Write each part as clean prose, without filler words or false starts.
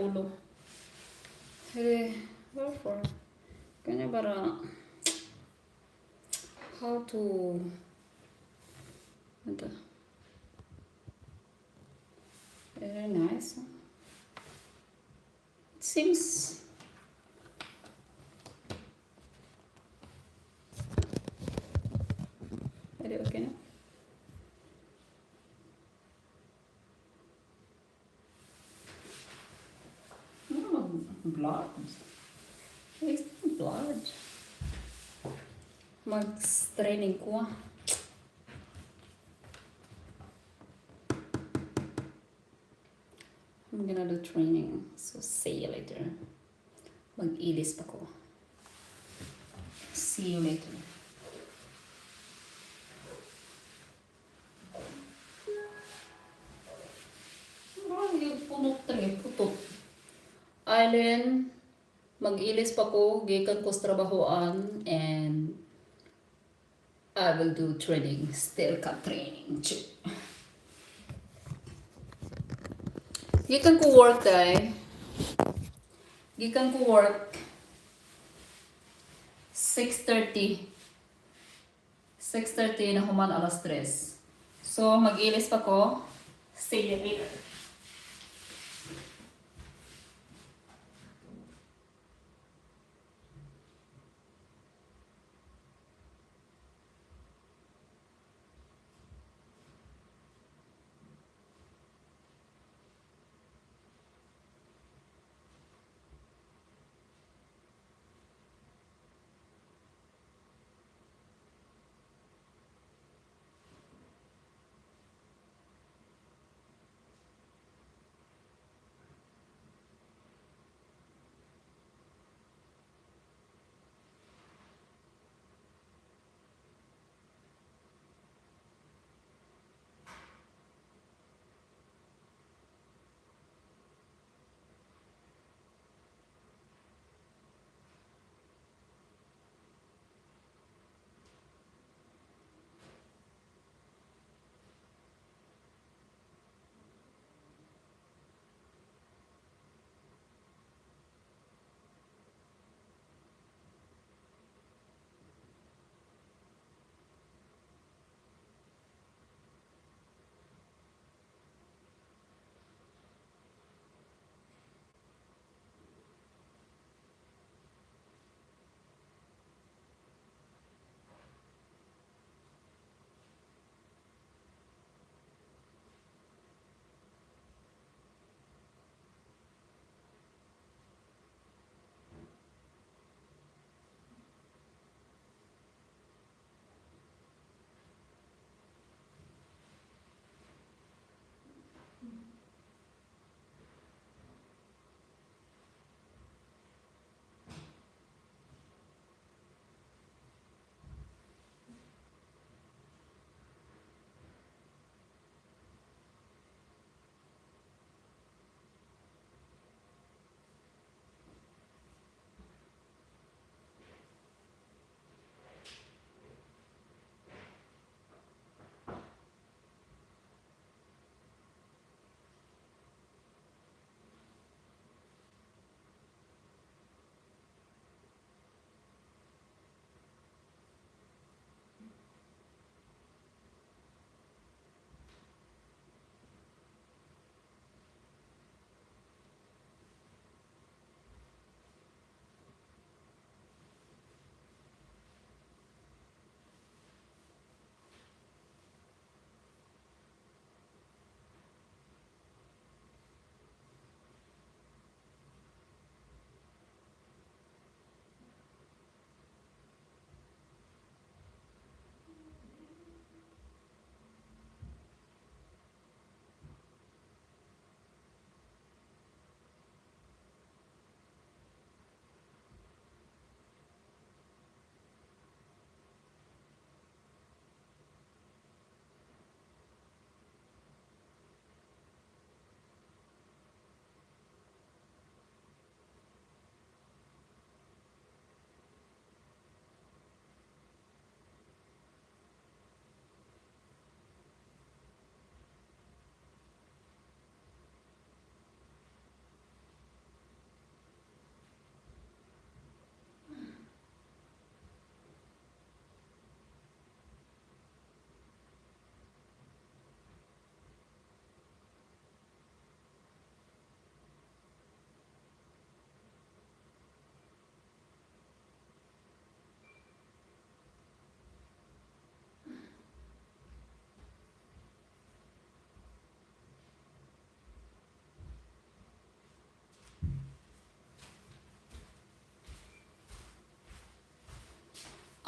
ulo. Wherefore, kanya bara how to ito. Very nice. It seems very okay na. Blood. It's blood. Mag-training ko. I'm gonna do training. So see you later. Mag-ilis pa ko. See you later. Yung punot tre, putot. Island, mag-ilis pa ko, gikan ko sa trabahoan, and I will do training, still cut training too. Gikan ko work day. Gikan ko work 6:30. 6:30 na human alas 3. So mag-ilis pa ko. See you later.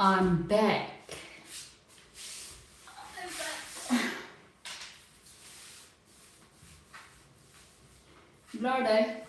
I'm back. Blurred eh?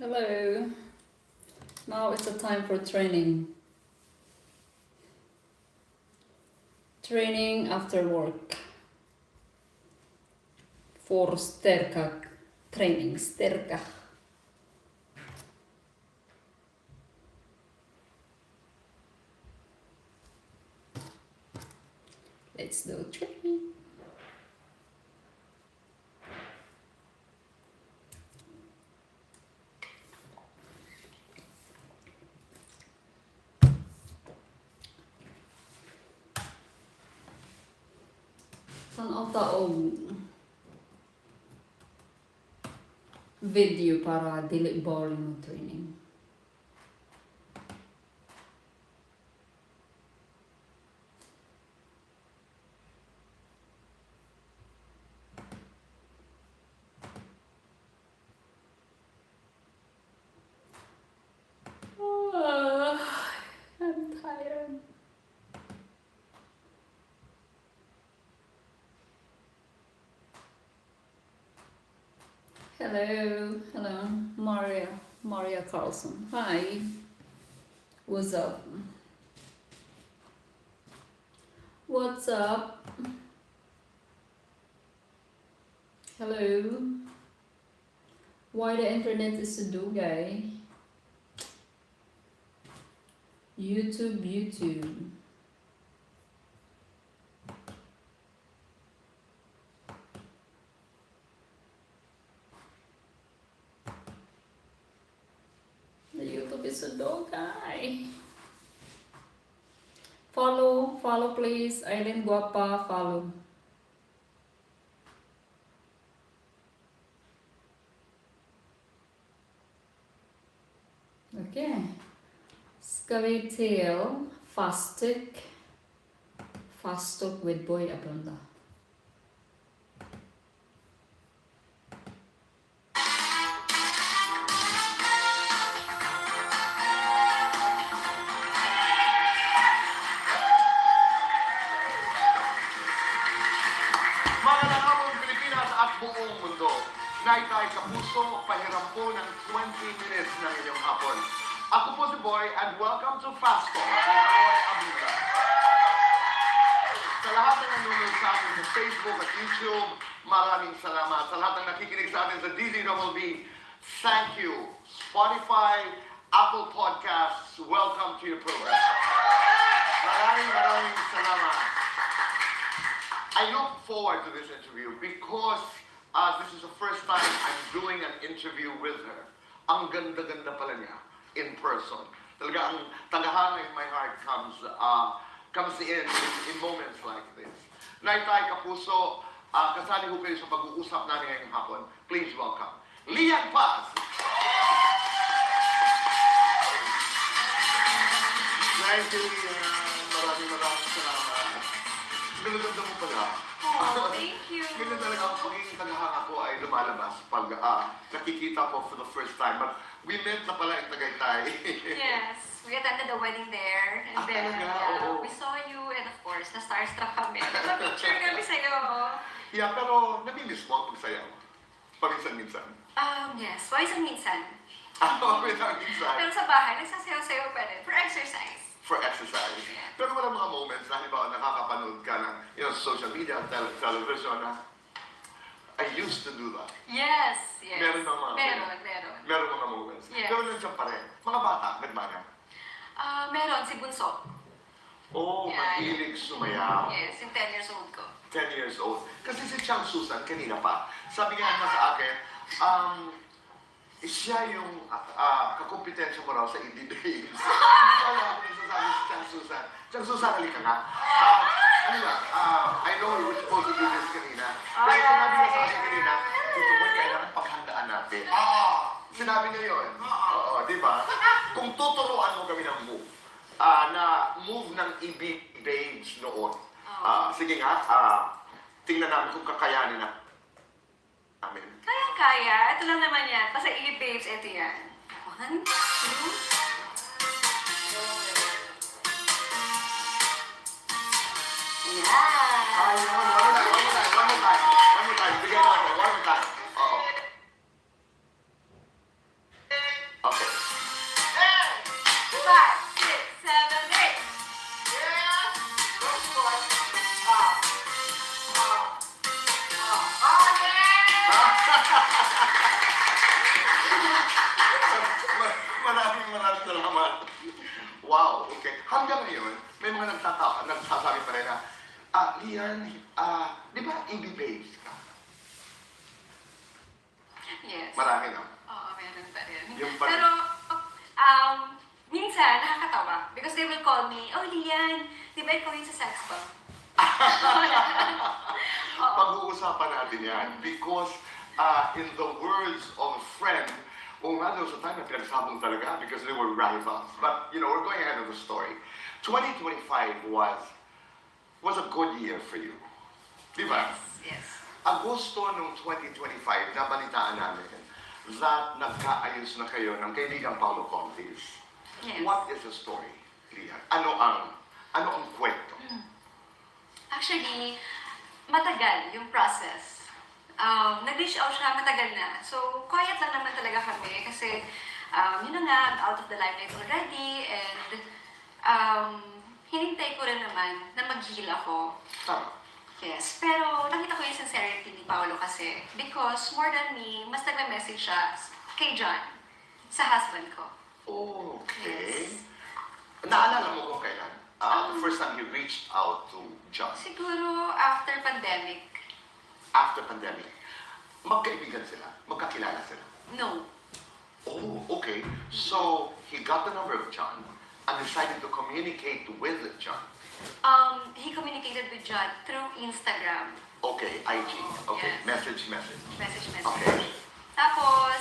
Hello. Now it's the time for training. Training after work. For sterka training. Sterka. Let's do training. Tanaw taong video para dili boring mo training. I'm tired. Hello, Maria Carlson. Hi, what's up? What's up? Hello. Why the internet is so dugay? YouTube. The YouTube is so dugay. Follow please. Aileen Guapa, follow. Okay. Ska tail fast talk with Boy Abunda. Magandang hapon Pilipinas at buong mundo. Naitay kapuso, pahiram po ng 20 minutes ng inyong hapon. Ako po si Boy and welcome to Fast Talk with Boy Abunda. Sa lahat ng nanonood sa atin sa Facebook at YouTube, maraming salamat. Sa lahat ng nakikinig sa atin sa DZWB, thank you. Spotify, Apple Podcasts, welcome to your program. Maraming salamat. I look forward to this interview because this is the first time I'm doing an interview with her. Ang ganda-ganda pala niya in person. Talaga ang tagahanga in my heart comes in moments like this. Naitay kapuso, kasali ko kayo sa pag-uusap namin ngayong hapon. Please welcome Lian Paz. Thank you, Lian. Maraming salamat. Ganda mo pala. Oh, thank you. Ganyan talaga ang pagiging tagahanga ko ay lumalabas pag nakikita ko for the first time. But we met na pala in Tagaytay. Yes, we attended the wedding there. And then, we saw you and of course, na-starstruck kami. Nag-picture kami sa'yo. Yeah, pero namimiss mo ang pagsayaw. Paminsan-minsan. Yes, minsan. Paminsan-minsan. Pero sa bahay, nagsasayaw-sayaw pa rin for exercise. For exercise. Pero wala mga moments na halimbawa nakakapanood ka ng social media, television na I used to do that. Yes. Meron mga Meron. Meron mga moments. Yes. Pero nandiyan pa rin. Mga bata, nagmana. Meron, si Bunso. Oh, Yeah. mahilig sumayaw. Yes, yung 10 years old ko. 10 years old. Kasi si Chang Susan, kanina pa, sabi nga niya sa akin, siya yung kakompetensya mo raw sa indie games. Kaya ako nagsasabi si Chang Susan. Chang Susan, halika nga. I know you were supposed to do this kanina. Pero sinabi niya sa akin kanina, Tito Boy, kailangan paghandaan natin. Sinabi niya yun. Oo, di ba? Kung tuturuan mo kami ng move, na move ng EB Babes noon. Sige nga, tingnan namin kung kakayanin namin. Kaya. Ito lang naman yan. Basta babes, ito yan. 1, 2. Yeah. One more time. Bigyan mo ako. One more time. Oo. Okay. 5, 6, 7, 8. Maraming salamat. Wow, okay. Hanggang ngayon, may mga nagsasabi pa rin na, Lian, di ba EB Babes ka? Yes. Marami na. Oo, meron pa rin. Yung pa- Pero, minsan, nakakatawa. Because they will call me, oh, Lian, di ba ikaw yung sa sex bomb? Oo. Pag-uusapan natin yan because in the words of a friend, there was a time na pinagsabong talaga because they were rivals. But, we're going ahead of the story. 2025 was a good year for you. Di ba? Yes. Agosto ng 2025, nabalitaan namin that nagkaayos na kayo ng kaibigang Paolo Contis. Yes. What is the story, Lian? Ano ang kwento? Actually, matagal yung process. Nag-reach out siya, matagal na. So, quiet lang naman talaga kami kasi, yun na nga, out of the limelight already, and hinintay ko rin naman na mag-heal ako. Tama. Yes, pero nakita ko yung sincerity ni Paolo kasi because more than me, mas nagme-message siya kay John, sa husband ko. Okay. Yes. Naalala mo kung kailan? The first time you reached out to John Siguro after pandemic. after pandemic. Magkaibigan sila? Magkakilala sila? No. Oh, okay. So, he got the number of John and decided to communicate with John. He communicated with John through Instagram. Okay, IG. Okay, Yes. message. Message. Okay. Tapos,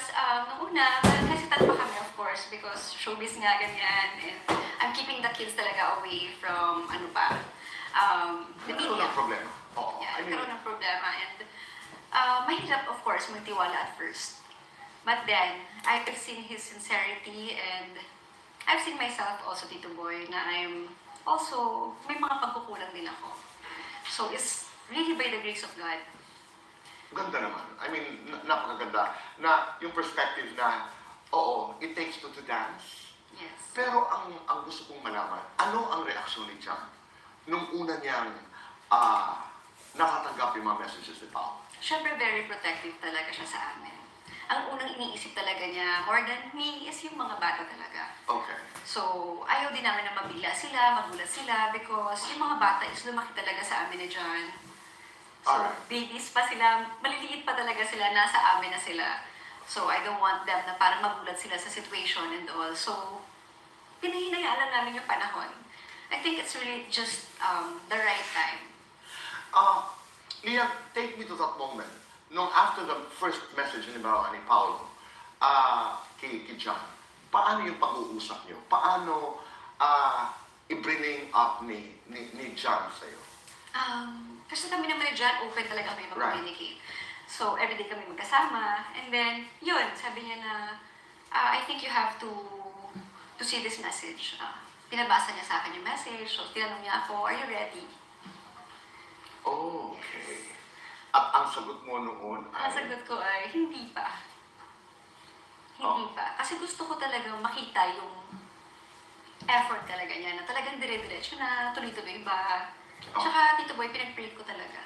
nung una, hesitant pa kami of course because showbiz nga ganyan and I'm keeping the kids talaga away from the Nagkaroon media. ng problema. Oo. Yeah, I mean, nagkaroon ng problema and mahirap of course magtiwala at first. But then, I've seen his sincerity and I've seen myself also, Tito Boy, na I'm also, may mga pagkukulang din ako. So, it's really by the grace of God. ganda naman. I mean, napakaganda na yung perspective na, oo, it takes two to dance. Yes. Pero ang gusto kong malaman, ano ang reaksyon ni John nung una niyang nakatanggap yung mga messages ni Paolo? Siyempre, very protective talaga siya sa amin. Ang unang iniisip talaga niya, more than me, is yung mga bata talaga. Okay. So, ayaw din namin na mabigla sila, magulat sila, because yung mga bata is lumaki talaga sa amin ni John. So, Alright. babies pa sila, maliliit pa talaga sila, nasa amin na sila. So, I don't want them na parang magulat sila sa situation and all. So, pinahinayaan lang namin yung panahon. I think it's really just the right time. Lian, take me to that moment. Nung after the first message ni Paolo, kay John, paano yung pag-uusap niyo? Paano i-bring up ni John sa'yo? Kasi kami naman ni John, open talaga kami mag-communicate. So, everyday kami magkasama. And then, yun, sabi niya na, I think you have to see this message. Pinabasa niya sa akin yung message. So, tinanong niya ako, are you ready? Okay. At ang sagot mo noon Ang ay... sagot ko ay, hindi pa. Hindi pa. Kasi gusto ko talagang makita yung effort talaga niya, na talagang dire-diretso na, tuloy-tuloy ba. Tsaka, Tito Boy, pinag-pray ko talaga.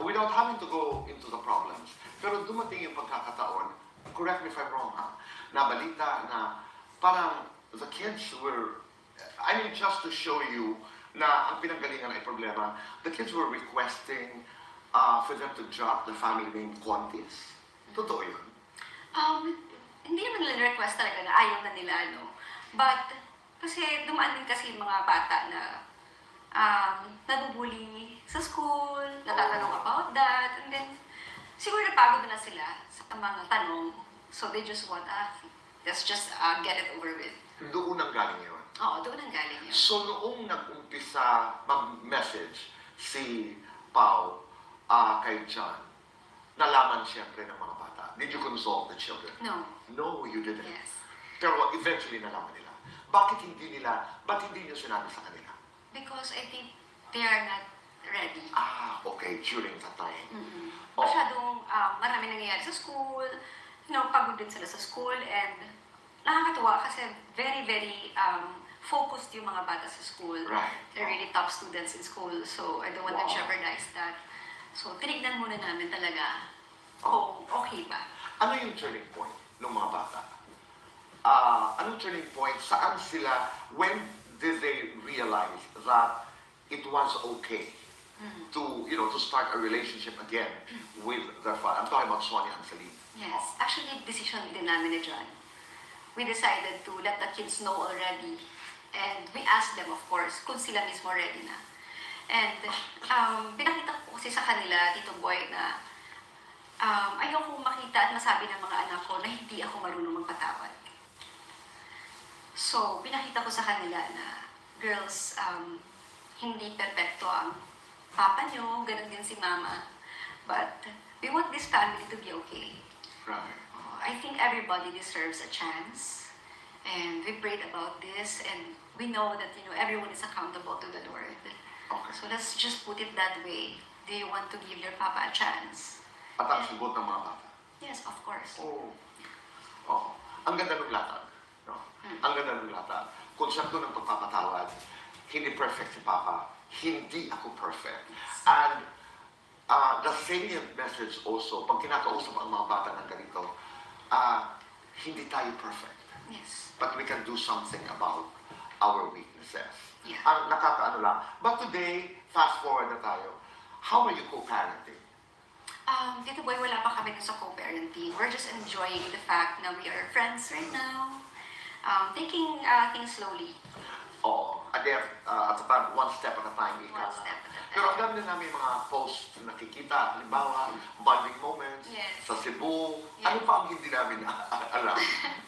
Without having to go into the problems. Pero dumating yung pagkakataon, correct me if I'm wrong, ha? Na balita na parang the kids were, I mean, just to show you na ang pinanggalingan ay problema, the kids were requesting for them to drop the family name Contis. Totoo yun. Hindi naman nila request talaga na ayaw na nila, no? But, kasi dumaan din kasi yung mga bata na nabubuli sa school, natatanong about that, and then, siguro napagod na sila sa mga tanong. So, they just want, let's just get it over with. Doon ang galing yun. Oo, doon ang galing yun. So noong nag-umpisa mag-message si Pao kay John, nalaman siyempre ng mga bata. Did you consult the children? No. No, you didn't. Yes. Pero eventually nalaman nila. Ba't hindi niyo sinabi sa kanila? Because I think they are not ready. Okay, during that time. Mm-mm. Oh. Masyadong marami nangyayari sa school, pagod din sila sa school, and nakakatuwa kasi very, very focused yung mga bata sa school. Right. They're really top students in school, so I don't want to jeopardize that. So, tinignan muna namin talaga kung okay ba. Ano yung turning point ng mga bata? Anong turning point? Saan sila, when did they realize that it was okay to, to start a relationship again with their father? I'm talking about Sonia and Celine. Yes. Actually, decision din namin ni John. We decided to let the kids know already. And we asked them, of course, kung sila mismo ready na. And pinakita ko kasi sa kanila, Tito Boy, na ayokong makita at masabi ng mga anak ko na hindi ako marunong magpatawad. So, pinakita ko sa kanila na, girls, hindi perfecto ang papa nyo, ganun din si mama. But we want this family to be okay. Right. I think everybody deserves a chance. And we prayed about this, and we know that, everyone is accountable to the Lord. Okay. So let's just put it that way. Do you want to give your papa a chance? At ang sagot ng mga bata. Yes, of course. Oo. Ang ganda ng latag. No? Ang ganda ng latag. Konsepto ng pagpapatawad, hindi perfect si Papa, hindi ako perfect. And the salient message also, pag kinakausap ang mga bata ng ganito, hindi tayo perfect. Yes. But we can do something about our weaknesses. Yeah. Ang nakakaano lang. But today, fast forward na tayo, how are you co-parenting? Tito Boy, wala pa kami dun sa co-parenting. We're just enjoying the fact na we are friends right now. Taking things slowly. Oo. Again, at the time, one step at a time. One step at a time. Pero ang dami na namin mga posts na nakikita, halimbawa, bonding moments Yes. sa Cebu. Yes. Ano pa ang hindi namin alam?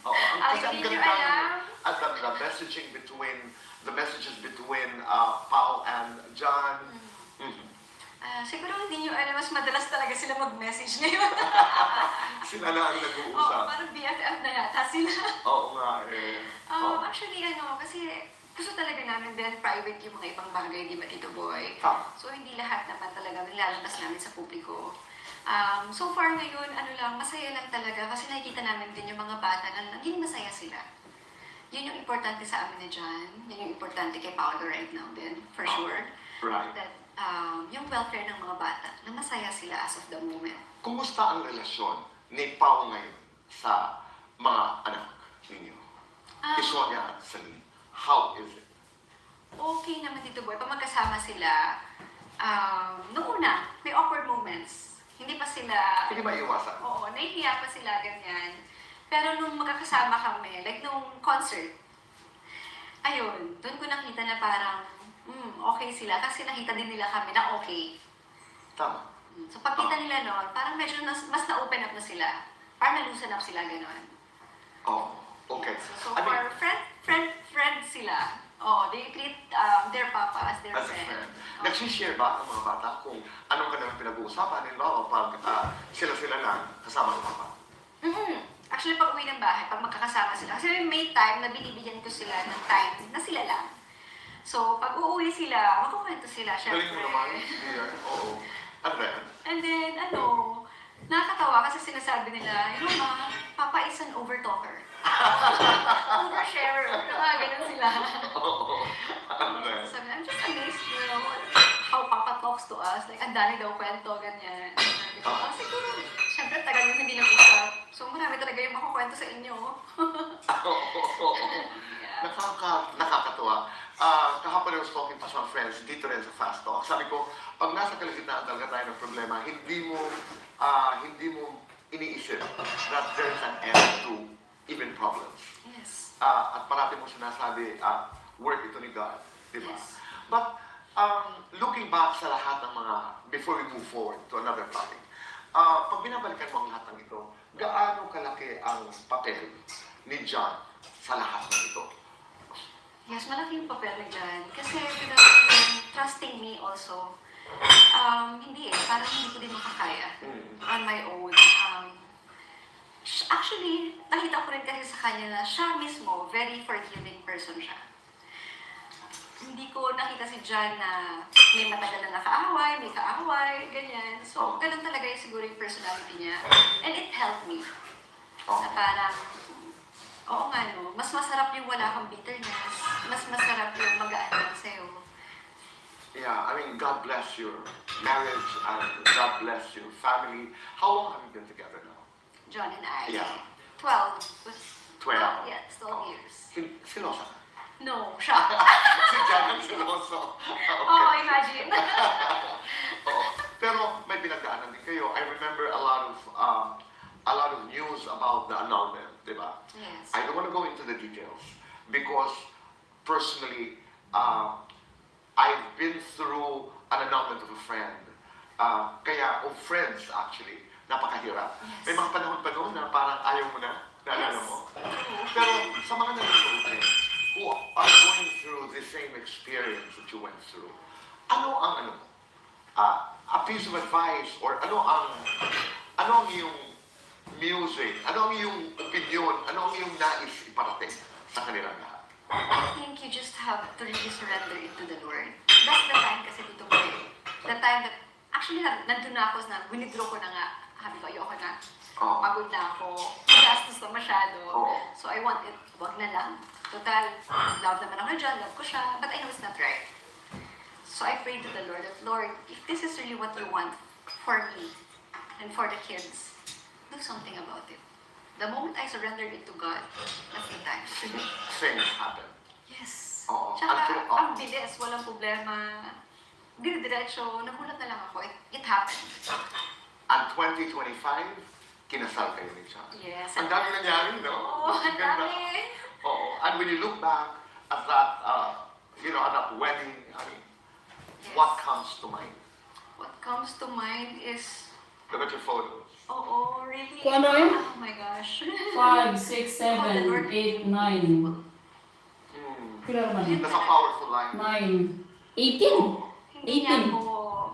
Oo. Kasi ang Hindi nyo ganda alam? at the messaging between, the messages between Pao and John. Siguro hindi nyo alam, mas madalas talaga sila mag-message ngayon. Sila na ang Oo, nag-uusap. parang BFF na yata sila. Oo nga eh. Oo. Actually, kasi gusto talaga namin din private yung mga ibang bagay, di ba, Tito Boy? Tama. So, hindi lahat naman talaga nilalabas namin sa publiko. So far ngayon, masaya lang talaga kasi nakikita namin din yung mga bata na naging masaya sila. Yun yung importante sa amin na dyan. Yun yung importante kay Paolo right now din, for sure. Right. That yung welfare ng mga bata, na masaya sila as of the moment. Kumusta ang relasyon ni Pao ngayon sa mga anak ninyo? Sonia at Celine. How is it? Okay naman, Tito Boy. Pag magkasama sila, noong una, may awkward moments. Hindi pa sila... Hindi ba iwasan? Oo, nahihiya pa sila, ganyan. Pero nung magkakasama kami, like nung concert, ayun, doon ko nakita na parang, okay sila. Kasi nakita din nila kami na okay. Tama. So pagkita nila noon, parang medyo mas na-open up na sila. Parang na-loosen up sila, gano'n. Oh, okay. So I mean, friend sila. Oh, they treat their papa as their as a friend. friend, Oh. nagsishare ba ang mga bata kung anong kanilang pinag-uusapan? Halimbawa, pag sila-sila lang kasama ng papa? Actually, pag uwi ng bahay, pag magkakasama sila, kasi may time na binibigyan ko sila ng time na sila lang. So, pag uuwi sila, magkukwento sila, syempre. Galing mo naman. Yeah. Oo. Ano ba yan? And then, nakakatawa kasi sinasabi nila, you know ma, Papa is an overtalker. Oversharer. Ganun sila. Oo. Ano na yan? Sabi, I'm just amazed, you know, how Papa talks to us. Like, ang dami daw kwento, ganyan. Sabi ko, siguro, syempre, tagal yung hindi nag-usap. So, marami talaga yung makukwento sa inyo. Yeah. Nakakatuwa. Kahapon I was talking to some friends dito rin sa Fast Talk. Sabi ko, pag nasa kalagitnaan talaga tayo ng problema, hindi mo iniisip that there's an end to even problems. Yes. At parati mo sinasabi, work ito ni God. Di ba? Yes. But, looking back sa lahat ng mga, before we move forward to another topic, pag binabalikan mo ang lahat ng ito, gaano kalaki ang papel ni John sa lahat ng ito? Yes, malaki yung papel na dyan. Kasi without him trusting me also, hindi parang hindi ko din makakaya on my own. Actually, nakita ko rin kasi sa kanya na siya mismo, very forgiving person siya. Hindi ko nakita si John na may matagal na nakaaway, may kaaway, ganyan. So, ganun talaga yung siguro yung personality niya. And it helped me. Na parang, oo nga no, mas masarap yung wala kang bitterness. Mas masarap yung magaan lang sa'yo. Yeah, I mean, God bless your marriage and God bless your family. How long have you been together now? John and I. Yeah. 12. 12. Yes, 12 years. Silosa ka? No, siya. Si John ang siloso. Oo, imagine. Oo. Pero may pinagdaanan din kayo. I remember a lot of news about the annulment, di ba? Yes. I don't want to go into the details because personally, I've been through an annulment of a friend. Of friends actually, napakahirap. Yes. May mga panahon na parang ayaw mo na, naalala Yes. mo. Pero sa mga nanonood din, who are going through the same experience that you went through, ano ang a piece of advice or ano ang yung music, ano ang yung opinion, ano ang yung nais iparating sa kanilang lahat? I think you just have to really surrender it to the Lord. That's the time kasi dito mo the time that, actually, nandun na ako na, winidraw ko na nga, sabi ko, ayoko na. Pagod na ako, gastos na masyado. So I want it, wag na lang. Total, love naman ako dyan, love ko siya, but I know it's not right. So I prayed to the Lord that, Lord, if this is really what you want for me and for the kids, do something about it. The moment I surrendered it to God, that's the time. Things happen. Yes. Oo. Tsaka, ang bilis, walang problema. Dire-diretso, nagulat na lang ako. It happened. Ang 2025, kinasal kayo ni John. Yes. Ang dami nangyari, no? Oo, ang ganda. dami. Oo. And when you look back at that, at that wedding, I mean, Yes. what comes to mind? What comes to mind is, Look at your photos. oh, really? Kung ano yun? Oh my gosh. 5, 6, 7, 8, 9. Kila naman yun? That's a powerful line. 9. 18. Hindi niya 18. ako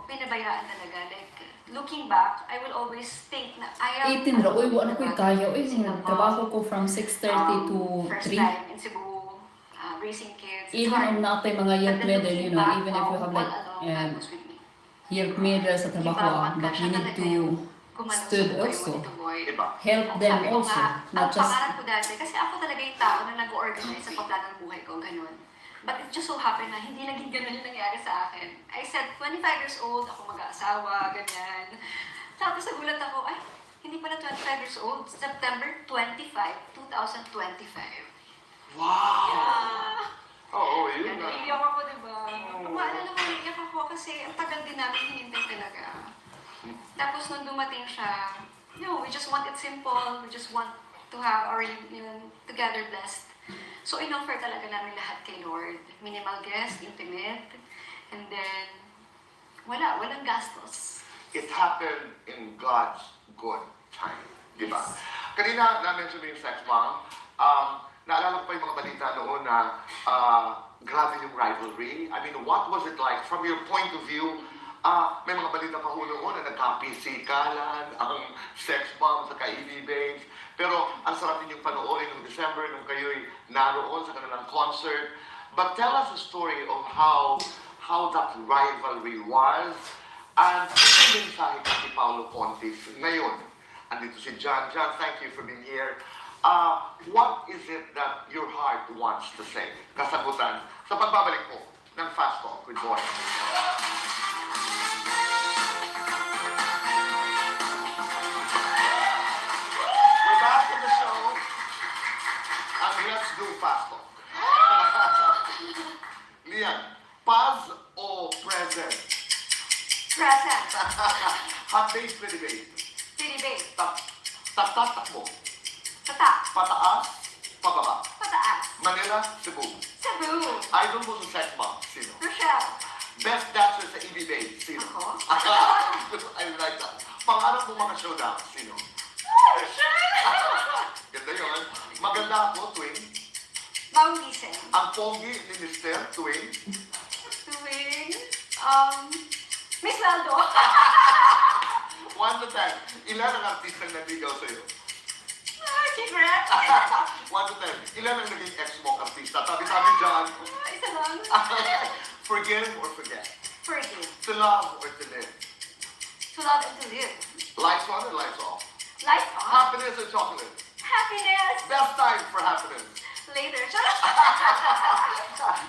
pinabayaan talaga. Like, looking back, I will always think na I am... 18 ra. Uy, ano ko kaya? Uy, Single mom. trabaho ko from 6:30 to First 3. time in Cebu, raising kids. It's Even hard. om natin mga But year then middle, looking you know, back, even if you have all like along, God was with me. year middle sa trabaho, but you need to stood also. Diba? Help them Sabi ko also. nga, Not ang just, pangarap ko dati, kasi ako talaga yung tao na nag-organize sa pagplano ng buhay ko, ganun. But it just so happened na hindi naging ganun yung nangyari sa akin. I said, 25 years old, ako mag-aasawa, ganyan. Tapos nagulat ako, ay, hindi pala 25 years old. September 25, 2025. Wow! Yeah. Oo, yun Yan, na. naiiyak ako, diba? Kung maalala ko, naiiyak ako kasi ang tagal din namin hinintay talaga. Tapos nung dumating siya, we just want it simple. We just want to have our union together blessed. So in-offer talaga namin lahat kay Lord. Minimal guest, intimate, and then walang gastos. It happened in God's good time. Diba? Yes. Kanina, na-mention mo yung sex bomb. Naalala ko pa yung mga balita noon na grabe yung rivalry. I mean, what was it like from your point of view? May mga balita pa ho noon na nagkapisikalan, ang sex bomb sa Kemy Dash. Pero ang sarap ninyong panoorin noong December nung kayo'y naroon sa kanilang concert. But tell us the story of how that rivalry was. And ito yung mensahe kay Paolo Pontis ngayon andito si John. John, thank you for being here. What is it that your heart wants to say? Kasagutan sa pagbabalik po ng Fast Talk with Boy. We're back in the show, and let's do Fast Talk. Lian, past or present? Present. Hot days, pretty days. Pretty big. Takbo. Tatak. Pataas, pababa. Pataas. Manila, Cebu. Cebu. Idol mo sa sex bomb, sino? Rochelle. Best dancer sa EB Bay, sino? Ako. I like that. Pangarap mo mga showdown, sino? Rochelle. Ganda yun. Maganda ako, twin. Maulisen. Ang pogi ni Mr. Twin. Tuwing. Miss Laldo. 1 to 10. Ilan ang artistang naligaw sa'yo? Secret. 1 to 10. Ilan ang naging ex mong artista? Tabi-tabi dyan. Isa lang. Forgive or forget? Forgive. To love or to live? To love and to live. Lights on or lights off? Life on. Happiness or chocolate? Happiness. Best time for happiness. Later.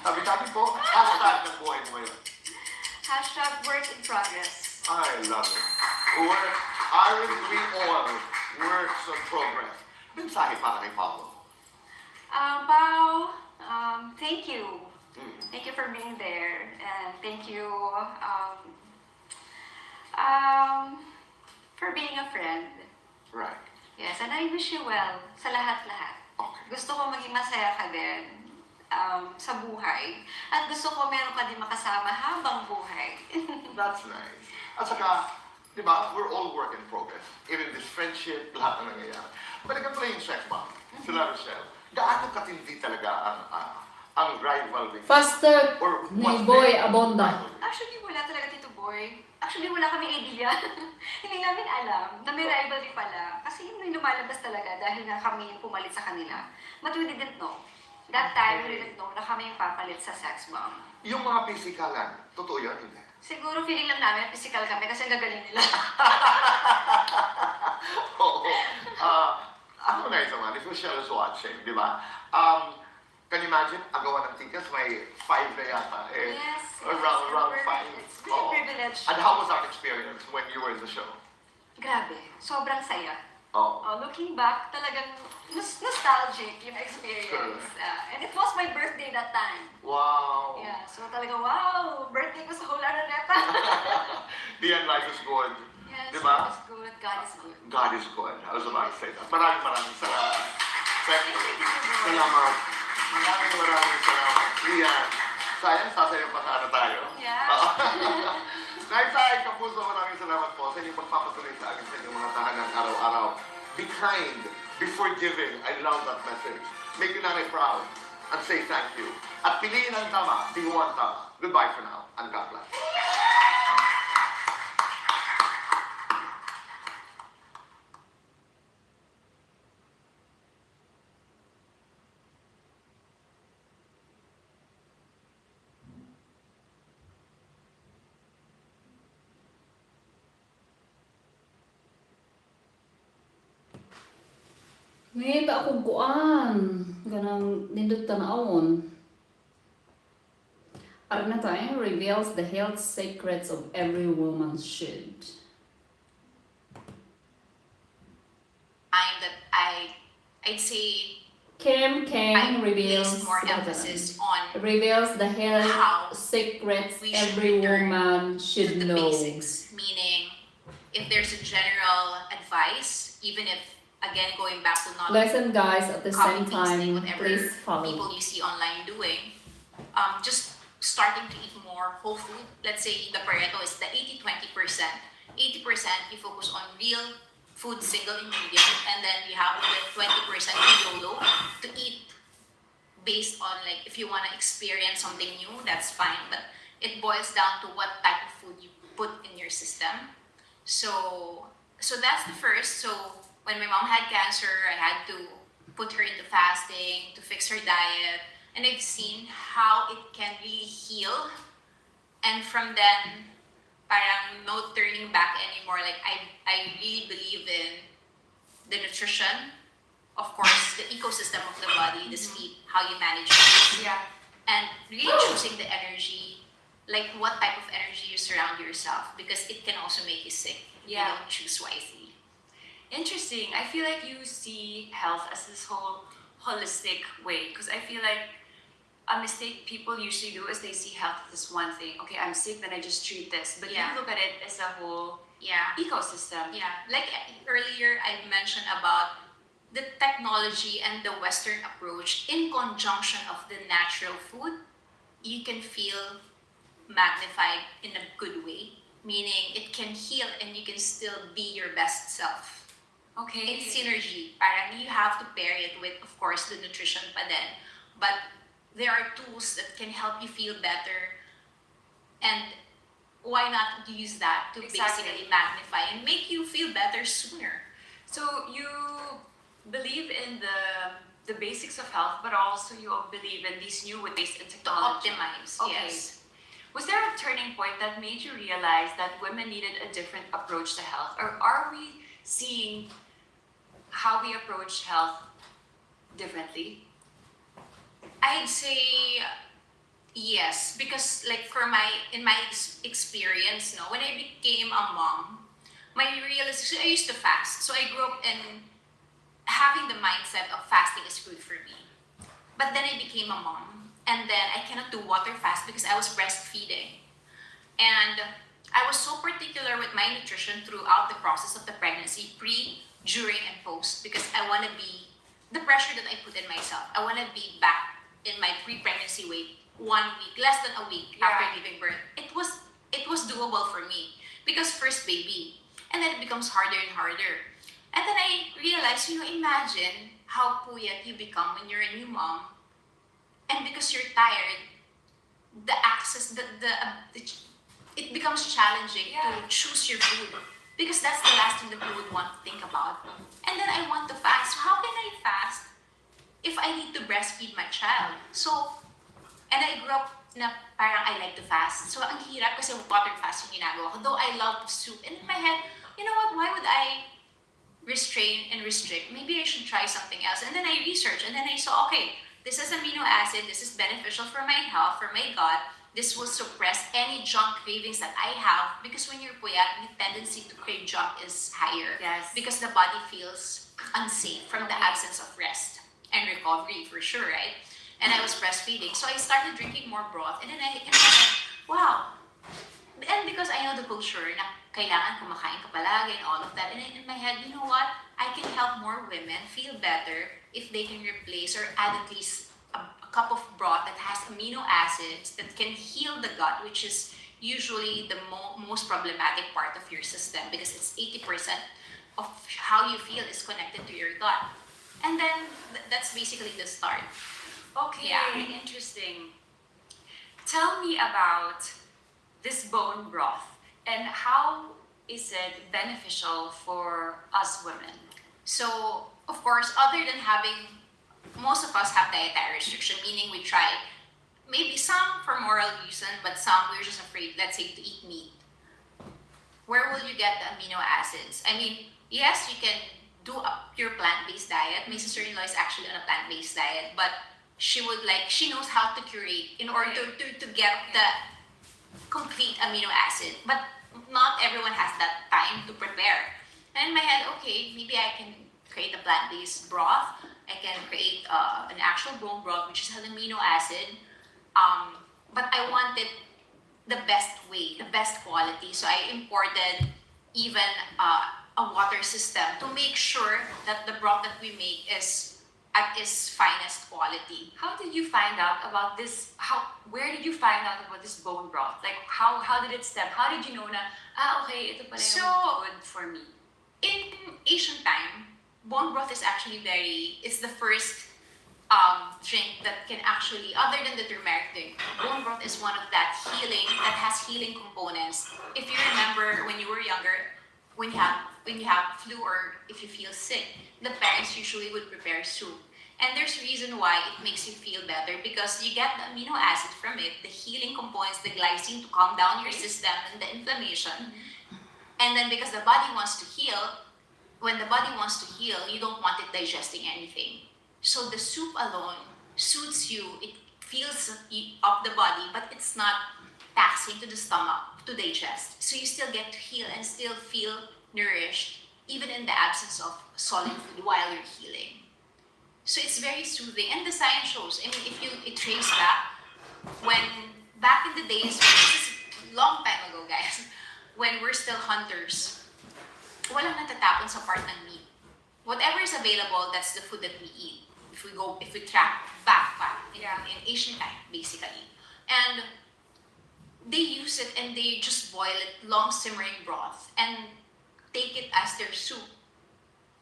Tabi-tabi po, hashtag ng buhay mo ngayon. Hashtag work in progress. I love it. Work, aren't we all works in progress? Mensahe para kay Pablo. Pao, thank you. Thank you for being there. And thank you for being a friend. Right. Yes, and I wish you well sa lahat-lahat. Okay. Gusto ko maging masaya ka din sa buhay. At gusto ko meron ka din makasama habang buhay. That's nice. At saka, di ba, we're all work in progress. Even this friendship, lahat na nangyayari. Balikan pala yung sex bomb. Sila Rochelle, gaano katindi talaga ang rivalry? Faster Or ni was Boy there- Abonda. Actually, wala talaga, Tito Boy. Actually, wala kami idea. Hindi namin alam na may rivalry pala. Kasi yun yung lumalabas talaga dahil nga kami yung pumalit sa kanila. But we didn't know. That time, we didn't know na kami yung papalit sa sex bomb. Yung mga pisikalan, totoo yun, hindi? Siguro feeling lang namin physical kami kasi ang gagaling nila. Oo. Ako na isa man, if Rochelle is watching, di ba? Can you imagine, agawan ng tickets, may 5 na yata. Yes, Around yes. 5. It's very privileged. And how was that experience when you were in the show? Grabe, sobrang saya. Oh. Looking back, talagang nostalgic yung experience. And it was my birthday that time. Wow. Yeah, so talaga, wow, birthday ko sa whole Araneta. Diyan, life is good. Yes, Di ba? God is good, God is good. God is good. I was about to say that. Maraming salamat. Thank you. Thank you. Salamat. Maraming salamat. Iyan. Sayang, sasayaw pa sana tayo. Yeah. Naisay, Kapuso, maraming salamat po sa inyong pagpapatuloy sa akin sa inyong mga tahanan araw-araw. Be kind. Be forgiving. I love that message. Make your nanay proud. And say thank you. At piliin ang tama, tingnan ang tama. Goodbye for now. And God bless. May ba akong kuan? Ganang nindot tanawon. Arnatay reveals the health secrets of every woman should. I'd say Kim I reveals place more emphasis on reveals the health how secrets we should every return woman to should the know. basics. Meaning, if there's a general advice, even if, again, going back to not Listen, guys, at the same copy pasting time, whatever please follow. people you see online doing, just starting to eat more whole food. Let's say the Pareto is the 80-20%. 80% you focus on real food, single ingredient, and then you have the 20% YOLO to eat based on, like, if you want to experience something new, that's fine, but it boils down to what type of food you put in your system. So that's the first. So when my mom had cancer, I had to put her into fasting to fix her diet, and I've seen how it can really heal. And from then, parang no turning back anymore. Like I really believe in the nutrition, of course, the ecosystem of the body, the sleep, how you manage it, Yeah. and really choosing the energy, like what type of energy you surround yourself, because it can also make you sick if you Yeah. don't choose wisely. Interesting. I feel like you see health as this whole holistic way, because I feel like a mistake people usually do is they see health as this one thing. Okay, I'm sick, then I just treat this. But Yeah. you look at it as a whole Yeah. ecosystem. Yeah, like earlier I mentioned about the technology and the Western approach in conjunction of the natural food, you can feel magnified in a good way, meaning it can heal and you can still be your best self. Okay. It's synergy. Parang you have to pair it with, of course, the nutrition pa din. But there are tools that can help you feel better, and why not use that to Exactly. basically magnify and make you feel better sooner? So you believe in the basics of health, but also you believe in these new ways and To technology. optimize, Okay. yes. Was there a turning point that made you realize that women needed a different approach to health? Or are we seeing how we approach health differently? I'd say yes, because like in my experience, no, when I became a mom, my realization, I used to fast, so I grew up in having the mindset of fasting is good for me. But then I became a mom, and then I cannot do water fast because I was breastfeeding. And I was so particular with my nutrition throughout the process of the pregnancy, pre, during, and post, because I want to be the pressure that I put in myself. I want to be back in my pre-pregnancy weight 1 week, less than a week after Yeah. giving birth. It was doable for me because first baby, and then it becomes harder and harder. And then I realized, imagine how puyat you become when you're a new mom, and because you're tired, the access, it becomes challenging Yeah. to choose your food because that's the last thing that you would want to think about. And then I want to fast. So how can I fast if I need to breastfeed my child? So, and I grew up na parang I like to fast. So ang hirap kasi water fast yung ginagawa ko. Though I love soup. And in my head, you know what, why would I restrain and restrict? Maybe I should try something else. And then I researched and then I saw, okay, this is amino acid, this is beneficial for my health, for my gut. This will suppress any junk cravings that I have because when you're puyat, the tendency to crave junk is higher. Yes. Because the body feels unsafe from the absence of rest and recovery for sure, right? And I was breastfeeding, so I started drinking more broth, and then I said, wow. And because I know the culture na kailangan kumakain ka palagi and all of that, and in my head, you know what? I can help more women feel better if they can replace or add at least a cup of broth that has amino acids that can heal the gut, which is usually the most problematic part of your system because it's 80% of how you feel is connected to your gut. And then that's basically the start. Okay, Yeah. interesting. Tell me about this bone broth and how is it beneficial for us women? So, of course, other than having, most of us have dietary restriction, meaning we try, maybe some for moral reason, but some we're just afraid, let's say, to eat meat. Where will you get the amino acids? I mean, yes, you can do a pure plant-based diet. My sister-in-law is actually on a plant-based diet, but she knows how to curate in order to get the complete amino acid. But not everyone has that time to prepare. And in my head, okay, maybe I can create a plant-based broth. I can create an actual bone broth, which is an amino acid. But I wanted the best way, the best quality. So I imported even a water system to make sure that the broth that we make is at its finest quality. How did you find out about this? Where did you find out about this bone broth? Like how did it stem? How did you know na okay, ito pala So, yung good for me? In Asian time, bone broth is actually it's the first drink that can actually, other than the turmeric drink, bone broth is one of that has healing components. If you remember when you were younger, when you have flu or if you feel sick, the parents usually would prepare soup. And there's a reason why it makes you feel better because you get the amino acid from it, the healing components, the glycine to calm down your system and the inflammation. And then because the body wants to heal, when the body wants to heal, you don't want it digesting anything. So the soup alone suits you. It fills up the body, but it's not taxing to the stomach to digest. So you still get to heal and still feel nourished, even in the absence of solid food while you're healing. So it's very soothing, and the science shows. I mean, if you it trace back in the days, this is a long time ago, guys, when we're still hunters, walang natatapon sa part ng meat. Whatever is available, that's the food that we eat. If we track back in Asian time, basically. And they use it and they just boil it, long simmering broth, and take it as their soup.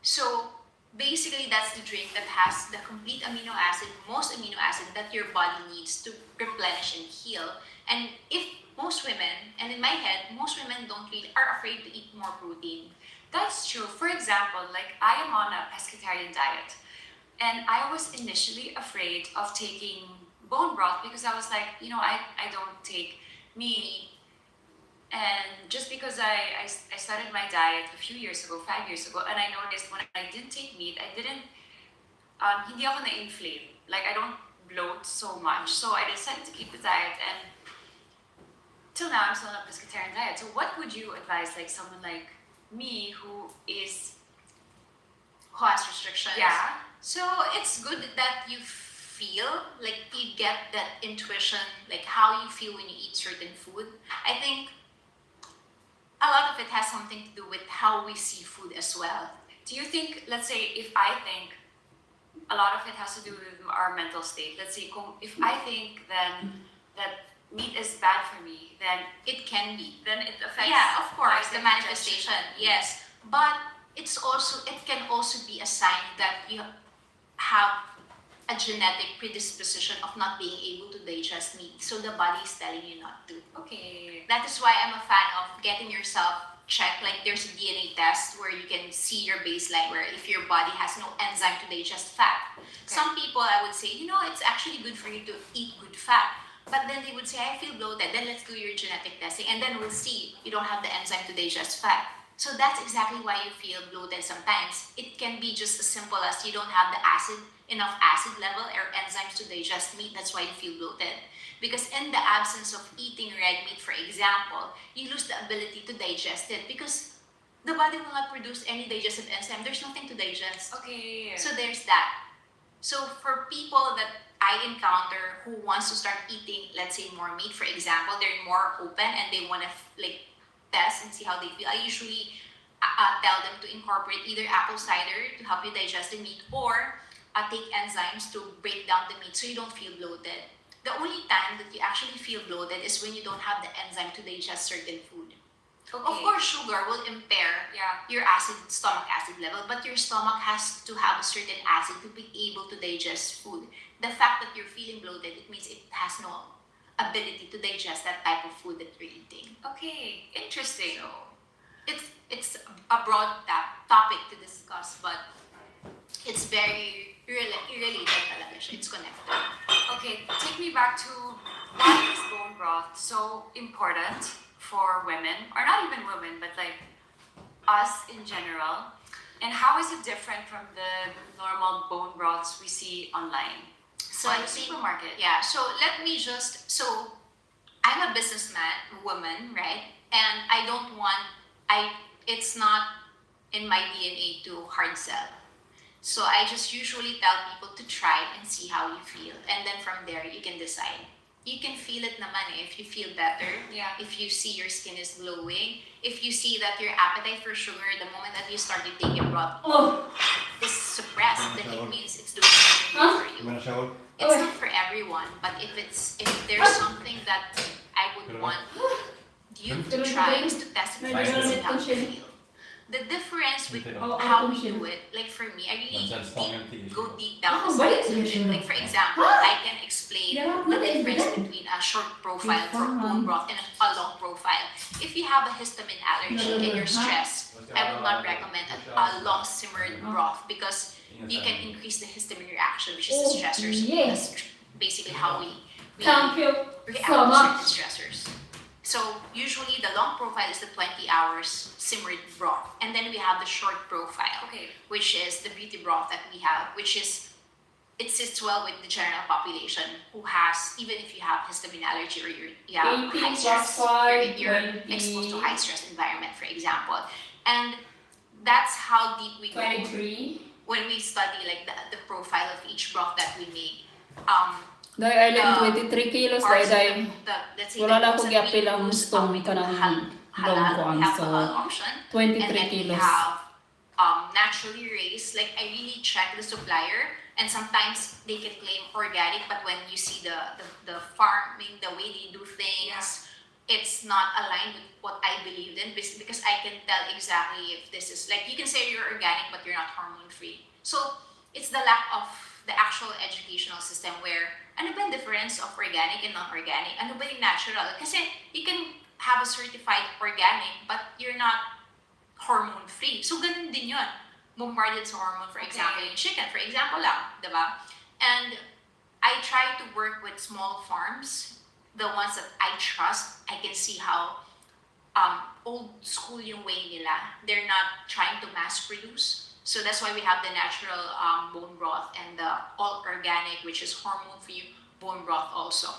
So basically, that's the drink that has the complete amino acid, most amino acid that your body needs to replenish and heal. And if most women, and in my head, most women are afraid to eat more protein. That's true. For example, like I am on a pescatarian diet, and I was initially afraid of taking bone broth because I was like, I don't take meat. And just because I started my diet a few years ago, 5 years ago, and I noticed when I didn't take meat, hindi ako na-inflame. Like I don't bloat so much. So I decided to keep the diet, and till now I'm still on a pescatarian diet. So what would you advise like someone like me who has restrictions. Yeah. So it's good that you feel like you get that intuition, like how you feel when you eat certain food. I think a lot of it has something to do with how we see food as well. Do you think, let's say, if I think a lot of it has to do with our mental state, let's say, if I think then that meat is bad for me, then It can be. then it affects. Yeah, of course, my the manifestation, yes. But it can also be a sign that you have a genetic predisposition of not being able to digest meat. So the body is telling you not to. Okay. That is why I'm a fan of getting yourself checked. Like there's a DNA test where you can see your baseline, where if your body has no enzyme to digest fat. Some people, I would say, it's actually good for you to eat good fat. But then they would say, I feel bloated. Then let's do your genetic testing. And then we'll see you don't have the enzyme to digest fat. So that's exactly why you feel bloated sometimes. It can be just as simple as you don't have enough acid level or enzymes to digest meat. That's why you feel bloated. Because in the absence of eating red meat, for example, you lose the ability to digest it because the body will not produce any digestive enzyme. There's nothing to digest. Okay. So there's that. So for people that I encounter who wants to start eating, let's say, more meat, for example, they're more open and they want to test and see how they feel. I usually tell them to incorporate either apple cider to help you digest the meat, or take enzymes to break down the meat so you don't feel bloated. The only time that you actually feel bloated is when you don't have the enzyme to digest certain food. Okay. Of course, sugar will impair your stomach acid level, but your stomach has to have a certain acid to be able to digest food. The fact that you're feeling bloated, it means it has no ability to digest that type of food that you're eating. Okay. Interesting. So it's a broad topic to discuss, but it's very related talaga siya. It's connected. Okay, take me back to why is bone broth so important for women, or not even women, but like us in general, and how is it different from the normal bone broths we see online? So Or I the think, supermarket. yeah, so I'm a businessman, woman, right? And it's not in my DNA to hard sell. So I just usually tell people to try and see how you feel. And then from there, you can decide. You can feel it naman if you feel better. Yeah. If you see your skin is glowing. If you see that your appetite for sugar, the moment that you started taking broth, is suppressed, then it means it's doing something good for you. It's not for everyone, but if there's something that I would want you to try is to test it first and see how you feel. The difference with how we do it, like for me, I really go deep down the science. Like for example, I can explain the difference between a short profile for bone broth and a long profile. If you have a histamine allergy and you're stressed, I would not recommend a long simmered broth because you can increase the histamine reaction, which is the stressors. That's basically how we Thank you react so to much. certain stressors. So usually the long profile is the 20 hours simmered broth. And then we have the short profile, Okay. which is the beauty broth that we have, which is, it sits well with the general population who has, even if you have histamine allergy or you have 18 high plus stress, 5, you're 20. exposed to high stress environment, for example. And that's how deep we go 23. when we study like the profile of each broth that we make. Dahil The island 23 kilos dahil parts of dahil let's say wala the na ones akong that we giapilang use, stong we do kanang long halal, kuan. we have So, the halal option. 23 And then we kilos. have naturally raised. Like I really check the supplier, and sometimes they can claim organic, but when you see the farming, the way they do things, it's not aligned with what I believed in, because I can tell exactly if this is, like, you can say you're organic but you're not hormone free. So it's the lack of the actual educational system where ano ba yung difference of organic and non-organic? Ano ba yung natural? Kasi you can have a certified organic but you're not hormone free. So ganun din yun. Bombarded sa hormone, for example, yung chicken, for example lang, diba? And I try to work with small farms, the ones that I trust. I can see how old school yung way nila. They're not trying to mass produce. So that's why we have the natural bone broth and the all organic, which is hormone-free bone broth also.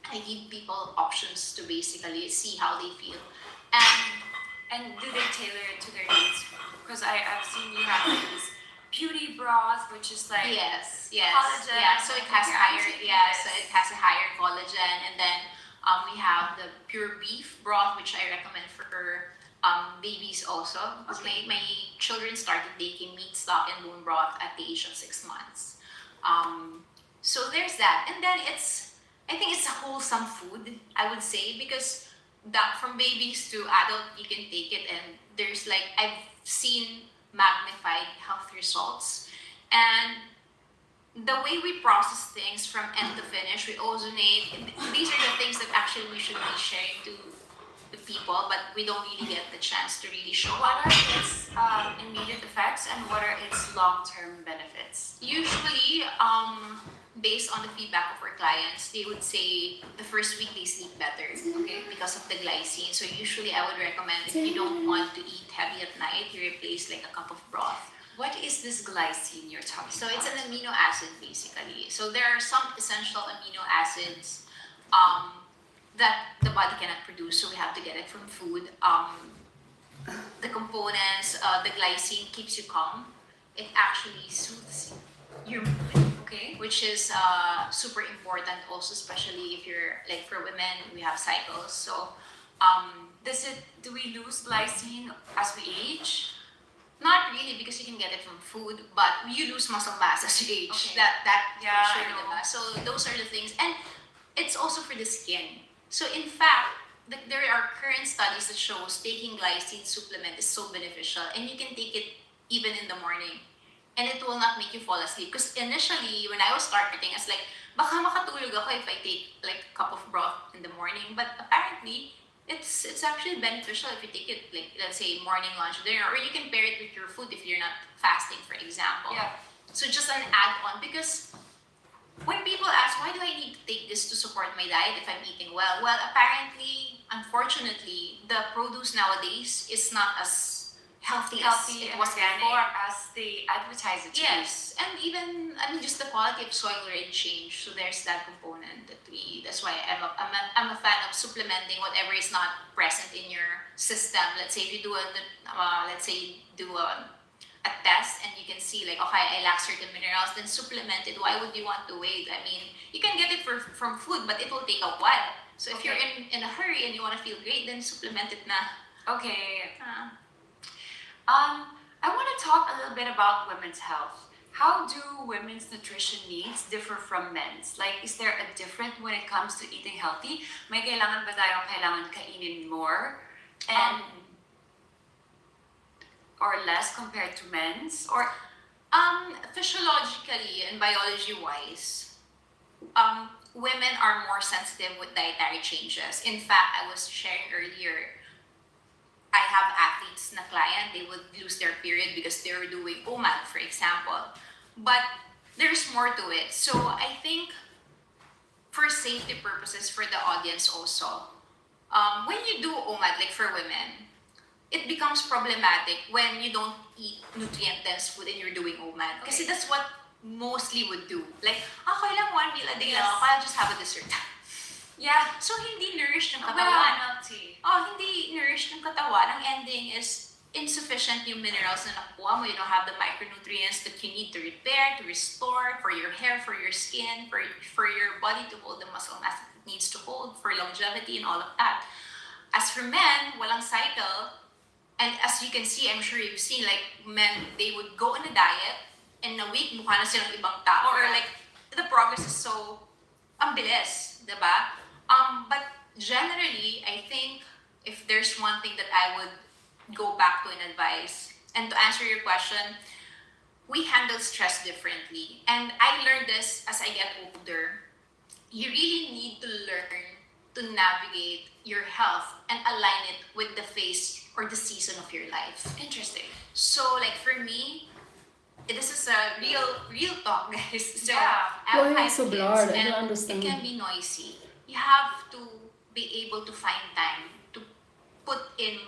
I give people options to basically see how they feel. And do they tailor it to their needs? Because I've seen you have like this beauty broth, which is like Yes, collagen. yeah. So it has Yeah, higher, I'm taking yeah. this. So it has a higher collagen, and then we have the pure beef broth, which I recommend for babies also. Because my children started taking meat stock and bone broth at the age of 6 months. So there's that, and then I think it's a wholesome food, I would say, because that from babies to adult you can take it, and there's like I've seen magnified health results. And the way we process things from end to finish, we ozonate. These are the things that actually we should be sharing to the people, but we don't really get the chance to really show What up. are its immediate effects and what are its long-term benefits? Usually, based on the feedback of our clients, they would say the first week they sleep better, okay, because of the glycine. So usually I would recommend, if you don't want to eat heavy at night, you replace like a cup of broth. What is this glycine you're talking So about? it's an amino acid basically. So there are some essential amino acids that the body cannot produce, so we have to get it from food. The components, the glycine keeps you calm. It actually soothes your mood, Okay. which is super important also, especially if you're like, for women, we have cycles. So Do we lose glycine as we age? not really, because you can get it from food, but you lose muscle mass as you age. Okay. That Yeah, for sure, I know. diba? So those are the things, and it's also for the skin. So in fact, there are current studies that shows taking glycine supplement is so beneficial, and you can take it even in the morning, and it will not make you fall asleep. Because initially, when I was starting, I was like, baka makatulog ako if I take like a cup of broth in the morning, but apparently it's actually beneficial if you take it, like, let's say, morning, lunch, dinner, or you can pair it with your food if you're not fasting, for example. Yeah. So just an add-on, because when people ask, why do I need to take this to support my diet if I'm eating well? Well, apparently, unfortunately, the produce nowadays is not as healthy as Healthy it and was organic before. as they advertise it to be. Yes, and even, I mean, just the quality of soil already changed. So there's that component that's why I'm a fan of supplementing whatever is not present in your system. Let's say if you do let's say you do a test and you can see like, okay, I lack certain minerals, then supplement it. Why would you want to wait? I mean, you can get it from food, but it will take a while. So if you're in a hurry and you want to feel great, then supplement it na. Okay. I want to talk a little bit about women's health. How do women's nutrition needs differ from men's? Like, is there a difference when it comes to eating healthy? May kailangan ba tayong kailangan kainin more and or less compared to men's? Or Physiologically and biology-wise, women are more sensitive with dietary changes. In fact, I was sharing earlier, I have athletes na client, they would lose their period because they were doing OMAD, for example. But there's more to it. So I think for safety purposes for the audience also, when you do OMAD, like for women, it becomes problematic when you don't eat nutrient-dense food and you're doing OMAD. Kasi Okay. that's what mostly would do. Like, okay lang, 1 meal a day lang Yes. ako, I'll just have a dessert. Yeah. So, hindi nourished yung Well, katawan. milk tea. Hindi nourished yung katawan. Ang ending is insufficient yung minerals na nakuha mo. You don't have the micronutrients that you need to repair, to restore, for your hair, for your skin, for your body to hold the muscle mass it needs to hold, for longevity and all of that. As for men, walang cycle. And as you can see, I'm sure you've seen, like, men, they would go on a diet, and in a week, mukha na silang ibang tao. Or like, the progress is so, ang bilis, diba? But generally, I think if there's one thing that I would go back to and advise, and to answer your question, we handle stress differently. And I learned this as I get older. You really need to learn to navigate your health and align it with the phase or the season of your life. Interesting. So, like for me, this is a real talk, guys. So, Yeah. I have Why 5 it's so kids, blurred? I and don't understand. it can be noisy. You have to be able to find time to put in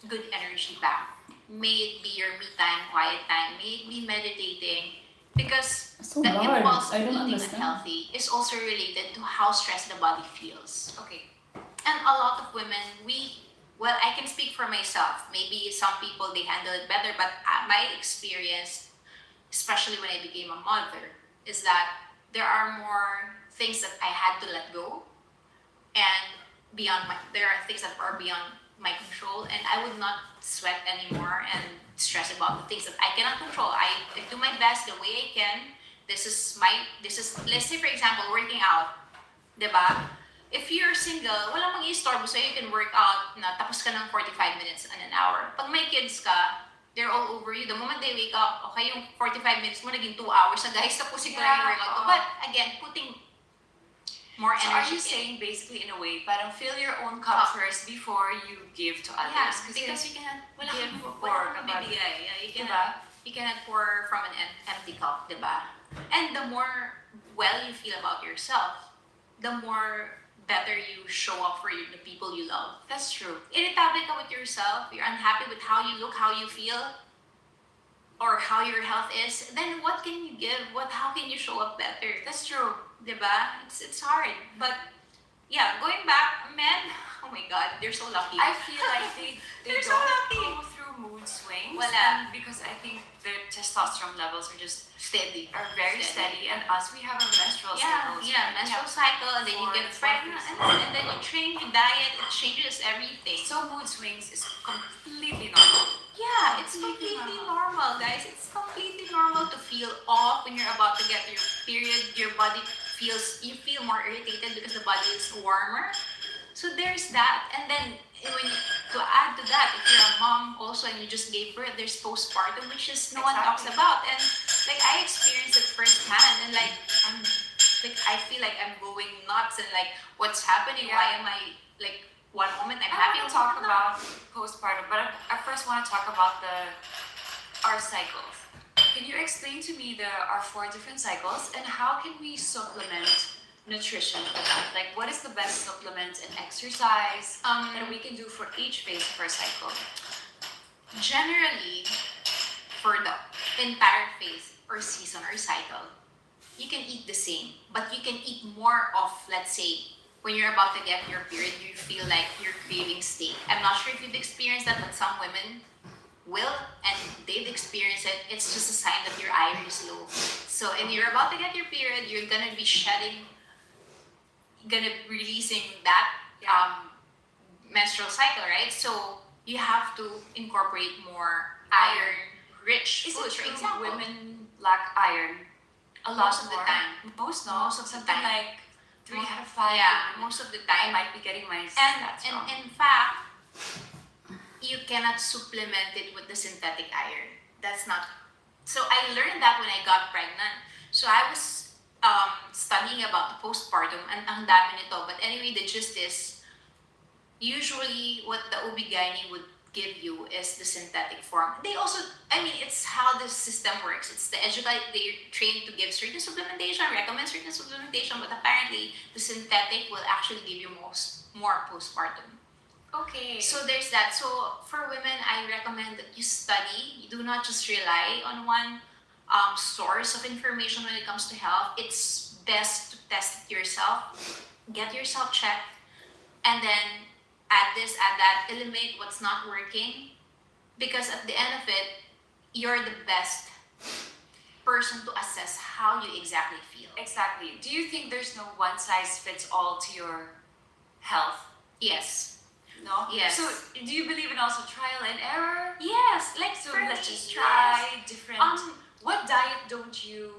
good energy back. May it be your me time, quiet time, may it be meditating, because So the hard. impulse I of don't eating understand. unhealthy is also related to how stressed the body feels. Okay. And a lot of women, well, I can speak for myself. Maybe some people, they handle it better, but my experience, especially when I became a mother, is that there are more things that I had to let go, and there are things that are beyond my control, and I would not sweat anymore and stress about the things that I cannot control. I do my best the way I can. This is, let's say for example, working out, diba? If you're single, walang mag-i-istorbo sa'yo, you can work out na tapos ka ng 45 minutes and an hour. Pag may kids ka, they're all over you. The moment they wake up, okay, yung 45 minutes mo naging 2 hours na, guys, tapusin ko lang yung workout ko. But again, putting more So are energy you in. saying basically in a way, parang fill your own cup first before you give to others? Yeah, Kasi because you cannot wala give kang pour pour kapag kapag- bibigay. Yeah, Diba? you cannot pour from an empty cup, diba? And the more well you feel about yourself, the more better you show up for the people you love. That's true. Irritable ka with yourself, you're unhappy with how you look, how you feel, or how your health is, then what can you give? How can you show up better? That's true. Diba? It's hard. But yeah, going back, men, oh my god, they're so lucky. I feel like they They're so don't lucky. go through mood swings. Wala. And because I think their testosterone levels are just steady. very steady. And us, we have our menstrual cycles. Yeah, right? menstrual cycle, and then you get 4 pregnant, cycles. and then you train, you diet, it changes everything. So mood swings is completely normal. Yeah, it's completely normal, guys. It's completely normal to feel off when you're about to get your period. Your body you feel more irritated because the body is warmer. So there's that. And then to add to that, if you're a mom also and you just gave birth, there's postpartum, which is no one talks Exactly. about. And like I experienced it firsthand, and like I feel like I'm going nuts, and like what's happening? Yeah. Why am I like one moment I'm I happy, want to one talk moment not? about postpartum, but I first want to talk about our cycles. Can you explain to me our 4 different cycles and how can we supplement nutrition for that? Like, what is the best supplement and exercise that we can do for each phase of our cycle? Generally, for the entire phase or season or cycle, you can eat the same, but you can eat more of, let's say, when you're about to get your period, you feel like you're craving steak. I'm not sure if you've experienced that, but some women will, and they've experienced it. It's just a sign that your iron is low. So, and you're about to get your period, you're gonna be releasing that menstrual cycle, right? So you have to incorporate more iron-rich Is foods. it For true example, women lack iron a lot most of the more? time. Most, no. Most of the Something time. like 3 out of 5. Yeah, most of the I time. might be getting my And stats wrong. in fact, you cannot supplement it with the synthetic iron. That's not. So I learned that when I got pregnant. So I was studying about the postpartum, and ang dami nito. But anyway, the gist is, usually what the OB-GYN would give you is the synthetic form. They also, I mean, it's how the system works. It's the educate, they're trained to give certain supplementation, recommend certain supplementation, but apparently the synthetic will actually give you more postpartum. Okay. So there's that. So for women, I recommend that you study. You do not just rely on one source of information when it comes to health. It's best to test it yourself, get yourself checked, and then add this, add that, eliminate what's not working. Because at the end of it, you're the best person to assess how you exactly feel. Exactly. Do you think there's no one size fits all to your health? Yes. No? Yes. So do you believe in also trial and error? Yes. Like So for let's me, just try yes. different. What diet don't you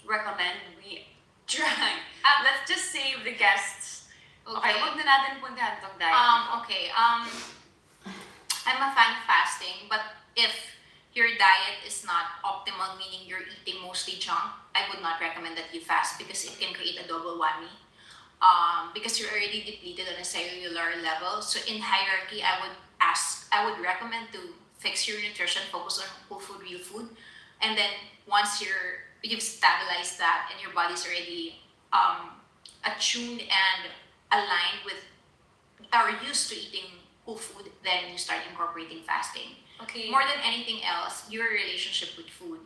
recommend we try? Let's just save the guests. Okay, wag na natin puntahan tong diet. Okay. I'm a fan of fasting, but if your diet is not optimal, meaning you're eating mostly junk, I would not recommend that you fast because it can create a double whammy. Because you're already depleted on a cellular level. So in hierarchy, I would recommend to fix your nutrition, focus on whole food, real food, and then once you've stabilized that and your body's already attuned and aligned with, or used to eating whole food, then you start incorporating fasting. Okay. More than anything else, your relationship with food.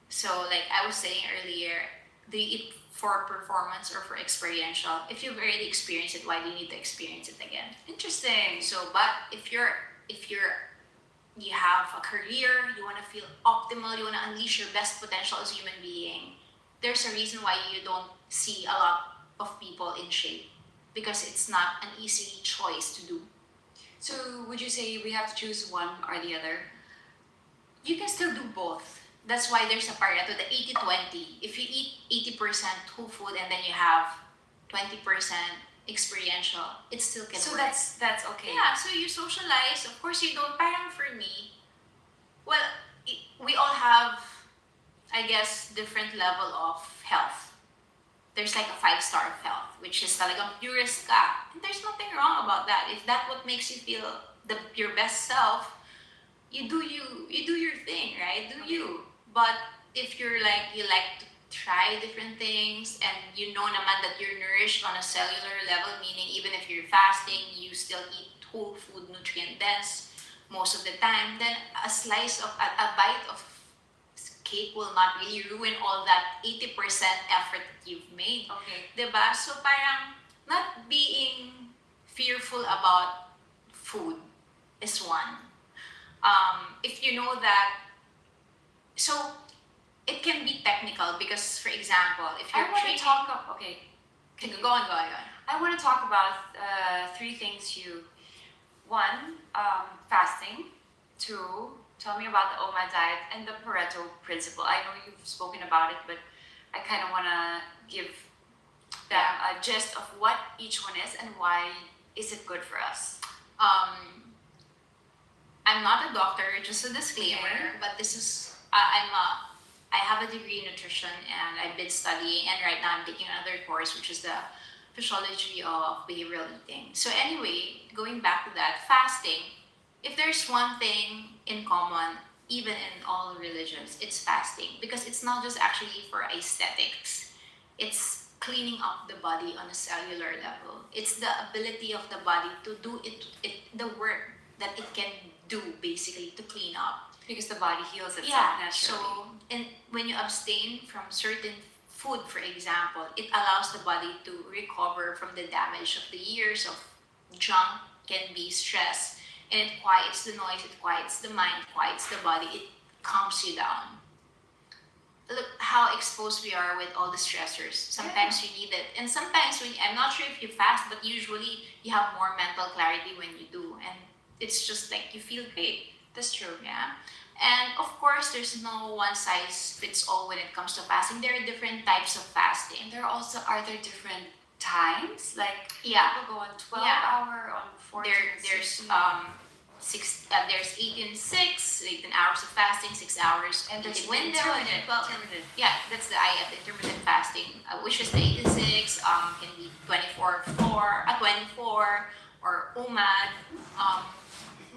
So like I was saying earlier, do you eat for performance or for experiential? If you've already experienced it, why do you need to experience it again? Interesting. So, but if you have a career, you want to feel optimal, you want to unleash your best potential as a human being, there's a reason why you don't see a lot of people in shape, because it's not an easy choice to do. So would you say we have to choose one or the other? You can still do both. That's why there's a Pareto, the 80-20. If you eat 80% whole food and then you have 20% experiential, it still can So work. that's okay. Yeah, so you socialize. Of course, you don't. Parang for me, well, we all have, I guess, different level of health. There's like a 5-star of health, which is talagang purest ka. And there's nothing wrong about that. If that's what makes you feel your best self, you do your thing, right? Do you. But if you like to try different things and you know naman that you're nourished on a cellular level, meaning even if you're fasting, you still eat whole food, nutrient dense most of the time, then a bite of cake will not really ruin all that 80% effort that you've made. Okay. Diba? So parang not being fearful about food is one. If you know that, so it can be technical because, for example, if you're I want training, to talk about, okay. go on. I want to talk about 3 things you. 1, fasting. 2, tell me about the OMA diet and the Pareto principle. I know you've spoken about it, but I kind of want to give them a gist of what each one is and why is it good for us. I'm not a doctor, just a disclaimer, Okay. but this is, I have a degree in nutrition and I've been studying, and right now I'm taking another course, which is the physiology of behavioral eating. So anyway, going back to that, fasting, if there's one thing in common, even in all religions, it's fasting, because it's not just actually for aesthetics. It's cleaning up the body on a cellular level. It's the ability of the body to do the work that it can do, basically, to clean up. Because the body heals itself Yeah, naturally. so and when you abstain from certain food, for example, it allows the body to recover from the damage of the years of junk, can be stress, and it quiets the noise, it quiets the mind, it quiets the body, it calms you down. Look how exposed we are with all the stressors. Sometimes you need it, and sometimes I'm not sure if you fast, but usually you have more mental clarity when you do, and it's just like you feel great. That's true. Yeah. And of course, there's no one size fits all when it comes to fasting. There are different types of fasting. And are there different times? Like Yeah. people go on 12 Yeah. hour, on 14, There's 16. there's 18 hours of fasting, 6 hours, and there's eating window, and then 12. intermittent. Yeah, that's the IF, intermittent fasting, which is the 8 and 6, can be 24 or 24, or UMAD.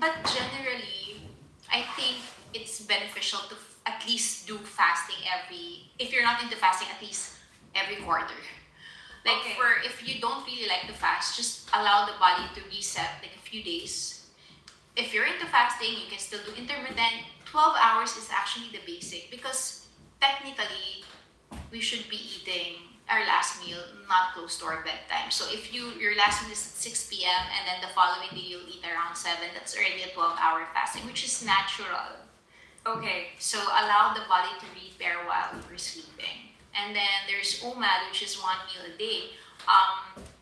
But generally, I think it's beneficial to at least do fasting if you're not into fasting, at least every quarter. Like Okay. if you don't really like to fast, just allow the body to reset like a few days. If you're into fasting, you can still do intermittent. 12 hours is actually the basic because technically we should be eating our last meal not close to our bedtime. So if your last meal is at 6 p.m. and then the following day you'll eat around 7, that's already a 12-hour fasting, which is natural. Okay. So allow the body to repair while you're sleeping. And then there's OMAD, which is 1 meal a day.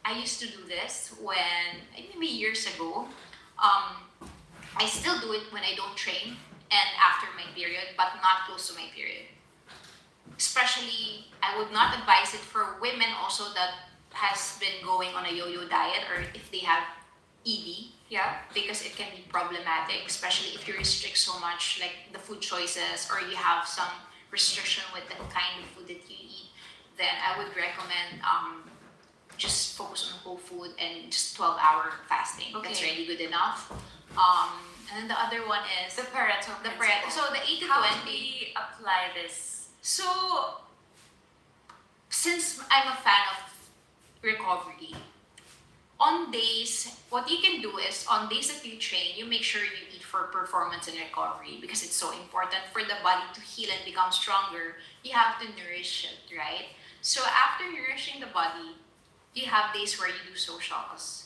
I used to do this when, maybe years ago. I still do it when I don't train and after my period, but not close to my period. Especially, I would not advise it for women also that has been going on a yo-yo diet or if they have ED, Yeah. because it can be problematic, especially if you restrict so much, like the food choices, or you have some restriction with the kind of food that you eat. Then I would recommend just focus on whole food and just 12-hour fasting. That's Okay. really good enough. And then the other one is The Pareto the principle. Pareto. So the 80 How do 20. we apply this? So since I'm a fan of recovery, on days, what you can do is on days that you train, you make sure you eat for performance and recovery because it's so important for the body to heal and become stronger. You have to nourish it, right? So after nourishing the body, you have days where you do socials.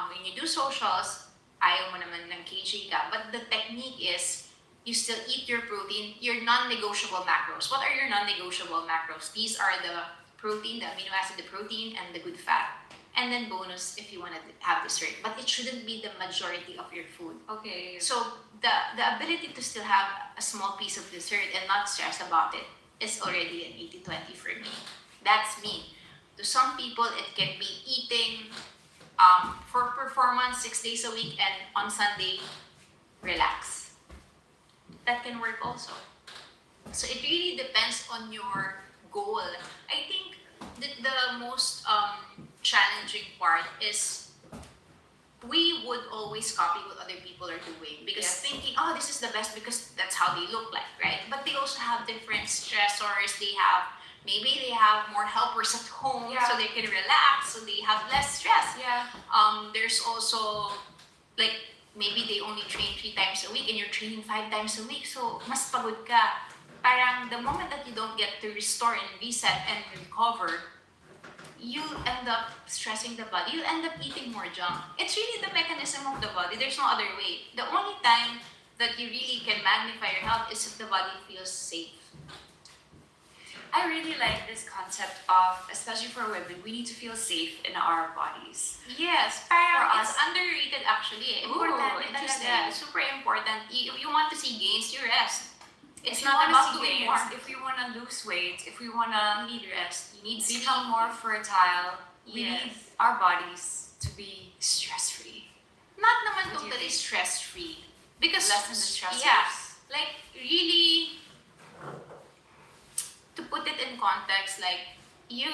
When you do socials, ayaw mo naman ng KJ ka, but the technique is you still eat your protein, your non-negotiable macros. What are your non-negotiable macros? These are the protein, the amino acid, the protein, and the good fat. And then bonus if you want to have dessert. But it shouldn't be the majority of your food. Okay. So the ability to still have a small piece of dessert and not stress about it is already an 80-20 for me. That's me. To some people, it can be eating for performance 6 days a week and on Sunday, relax. That can work also. So it really depends on your goal. I think the most challenging part is we would always copy what other people are doing because Yes. thinking, oh, this is the best because that's how they look like, right? But they also have different stressors. Maybe they have more helpers at home, Yeah. so they can relax, so they have less stress. Yeah. There's also like maybe they only train 3 times a week and you're training 5 times a week, so mas pagod ka. Parang the moment that you don't get to restore and reset and recover, you end up stressing the body. You end up eating more junk. It's really the mechanism of the body. There's no other way. The only time that you really can magnify your health is if the body feels safe. I really like this concept of, especially for women, we need to feel safe in our bodies. Yes, parang For it's us- underrated actually. Ooh, Importante interesting. talaga. Super important. You want to see gains, you rest. It's If you not wanna about see doing gains, more. if we want to lose weight, if we want to You need rest. You need sleep. become more fertile, we Yes. need our bodies to be stress-free. Not naman What do you totally think? stress-free. Because Lessen the stressors. Yeah, like really to put it in context, like you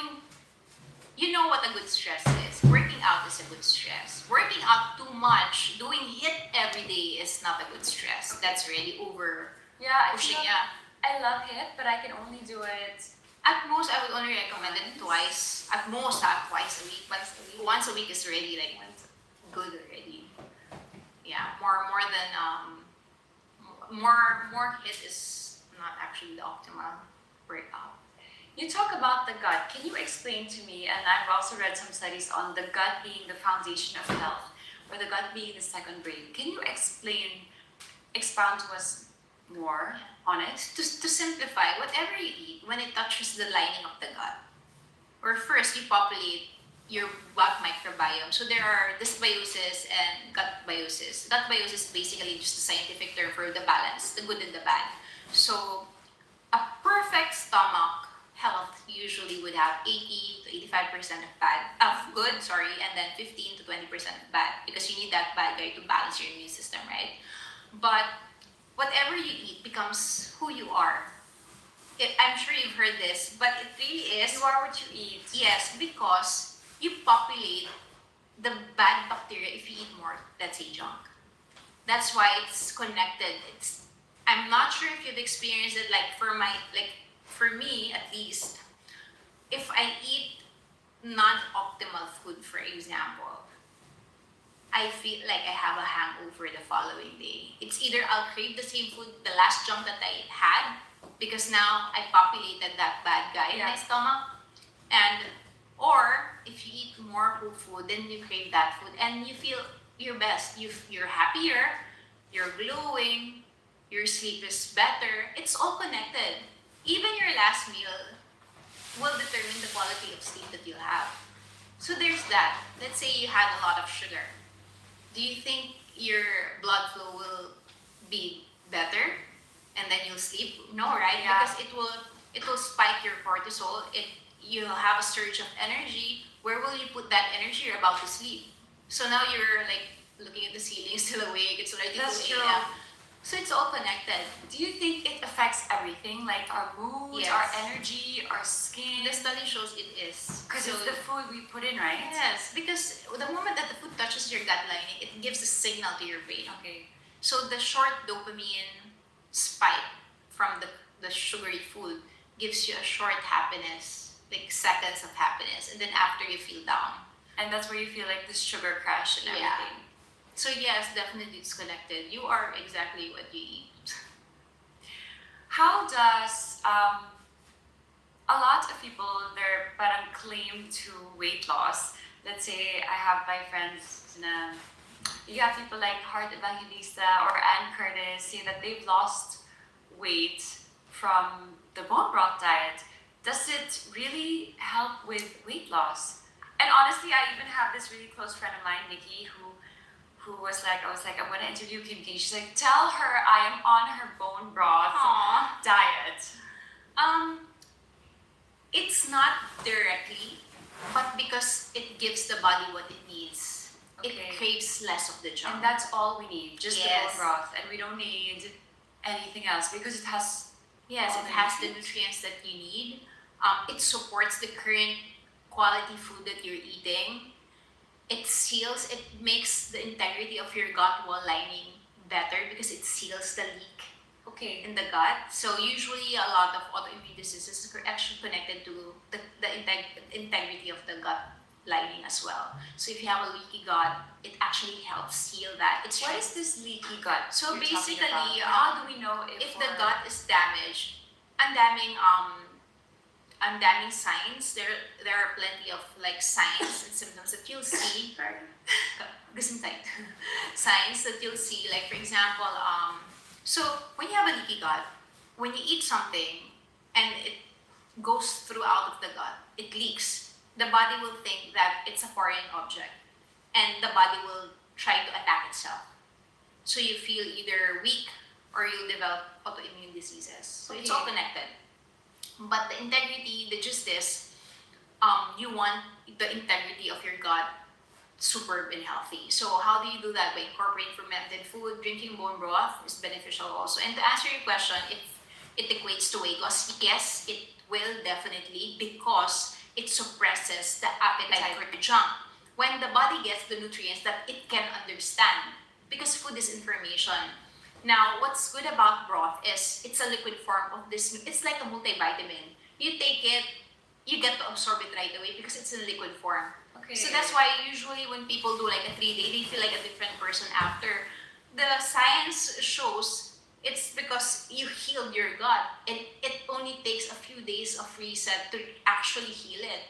know what a good stress is. Working out is a good stress. Working out too much, doing HIIT every day is not a good stress. That's really over Yeah, pushing. Yeah. I love it, but I can only do it. At most, I would only recommend it twice. At most, twice a week. But once a week is already like good already. Yeah, more than more HIIT is not actually the optimal workout. You talk about the gut. Can you explain to me, and I've also read some studies on the gut being the foundation of health, or the gut being the second brain. Can you expound to us more on it? To simplify, whatever you eat, when it touches the lining of the gut, or first you populate your gut microbiome. So there are dysbiosis and gut biosis. Gut biosis is basically just a scientific term for the balance, the good and the bad. So a perfect stomach health usually would have 80 to 85% of good, and then 15 to 20% of bad, because you need that bad guy to balance your immune system, right? But whatever you eat becomes who you are. I'm sure you've heard this, but it really is. You are what you eat. Yes, because you populate the bad bacteria if you eat more, let's say junk. That's why it's connected. I'm not sure if you've experienced it. For me at least, if I eat non-optimal food, for example, I feel like I have a hangover the following day. It's either I'll crave the same food, the last junk that I had, because now I populated that bad guy in my stomach, and or if you eat more whole food, then you crave that food and you feel your best. You're happier, you're glowing, your sleep is better. It's all connected. Even your last meal will determine the quality of sleep that you'll have. So there's that. Let's say you had a lot of sugar. Do you think your blood flow will be better and then you'll sleep? No, right? Yeah. Because it will spike your cortisol. You'll have a surge of energy. Where will you put that energy? You're about to sleep. So now you're like looking at the ceiling, still awake. It's already That's 2 true. a.m. So it's all connected. Do you think it affects everything, like our mood, Yes. our energy, our skin? The study shows it is. Because So- it's the food we put in, right? Yes, because the moment that the food touches your gut lining, it gives a signal to your brain. Okay. So the short dopamine spike from the sugary food gives you a short happiness, like seconds of happiness, and then after you feel down. And that's where you feel like this sugar crash and Yeah. everything. So yes, definitely it's connected. You are exactly what you eat. How does a lot of people their parang claim to weight loss? Let's say I have my friends na you have people like Heart Evangelista or Ann Curtis say that they've lost weight from the bone broth diet. Does it really help with weight loss? And honestly, I even have this really close friend of mine, Nikki, who was like, I was like, I'm gonna interview Kim K. She's like, tell her I am on her bone broth Aww. diet. It's not directly, but because it gives the body what it needs. Okay. It craves less of the junk. And that's all we need, just the Yes. bone broth, and we don't need anything else because it has. Yes, all it the has the nutrients. nutrients that you need. It supports the current quality food that you're eating. It seals, it makes the integrity of your gut wall lining better because it seals the leak Okay. in the gut. So usually a lot of autoimmune diseases are actually connected to the integrity of the gut lining as well. So if you have a leaky gut, it actually helps heal that. It's What is this leaky gut? So you're talking basically, about? How do we know if the we're- gut is damaged, ang daming signs. There are plenty of like signs and symptoms that you'll see. Gesundheit. Signs that you'll see, like for example, so when you have a leaky gut, when you eat something and it goes throughout of the gut, it leaks. The body will think that it's a foreign object, and the body will try to attack itself. So you feel either weak or you'll develop autoimmune diseases. So it's all Okay. connected. But the integrity, the gist is, you want the integrity of your gut superb and healthy. So how do you do that? By incorporating fermented food, drinking bone broth is beneficial also. And to answer your question, if it equates to weight loss, yes, it will definitely, because it suppresses the appetite for the junk. When the body gets the nutrients that it can understand, because food is information. Now, what's good about broth is it's a liquid form of this. It's like a multivitamin. You take it, you get to absorb it right away because it's in liquid form. Okay. So that's why usually when people do like a 3-day, they feel like a different person after. The science shows it's because you healed your gut, and it only takes a few days of reset to actually heal it.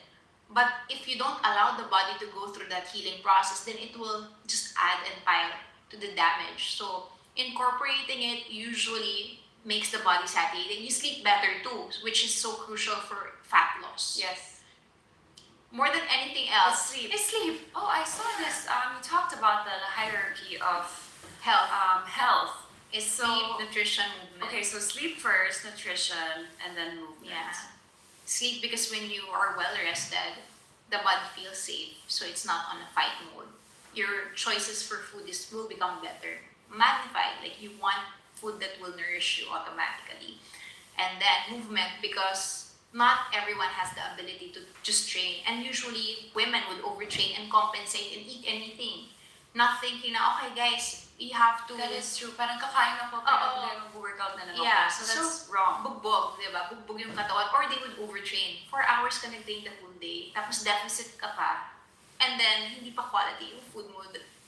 But if you don't allow the body to go through that healing process, then it will just add and pile to the damage. So incorporating it usually makes the body satiated. You sleep better too, which is so crucial for fat loss. Yes. More than anything But else, sleep. is sleep. Oh, I saw this. You talked about the hierarchy of Health health. is so- sleep, nutrition, movement. Okay, so sleep first, nutrition, and then movement. Yeah. Sleep, because when you are well rested, the body feels safe, so it's not on a fight mode. Your choices for food will become better, magnified. Like you want food that will nourish you automatically. And then movement, because not everyone has the ability to just train. And usually women would overtrain and compensate and eat anything. Not thinking na, okay guys, you have to... That is true. Parang kakain ako, Oo. pero mag-workout na lang ako. Yeah, So that's wrong. Bugbog, di ba? Bugbog yung katawan. Or they would overtrain. 4 hours ka nag-train the whole day, tapos deficit ka pa, and then hindi pa quality yung food mo.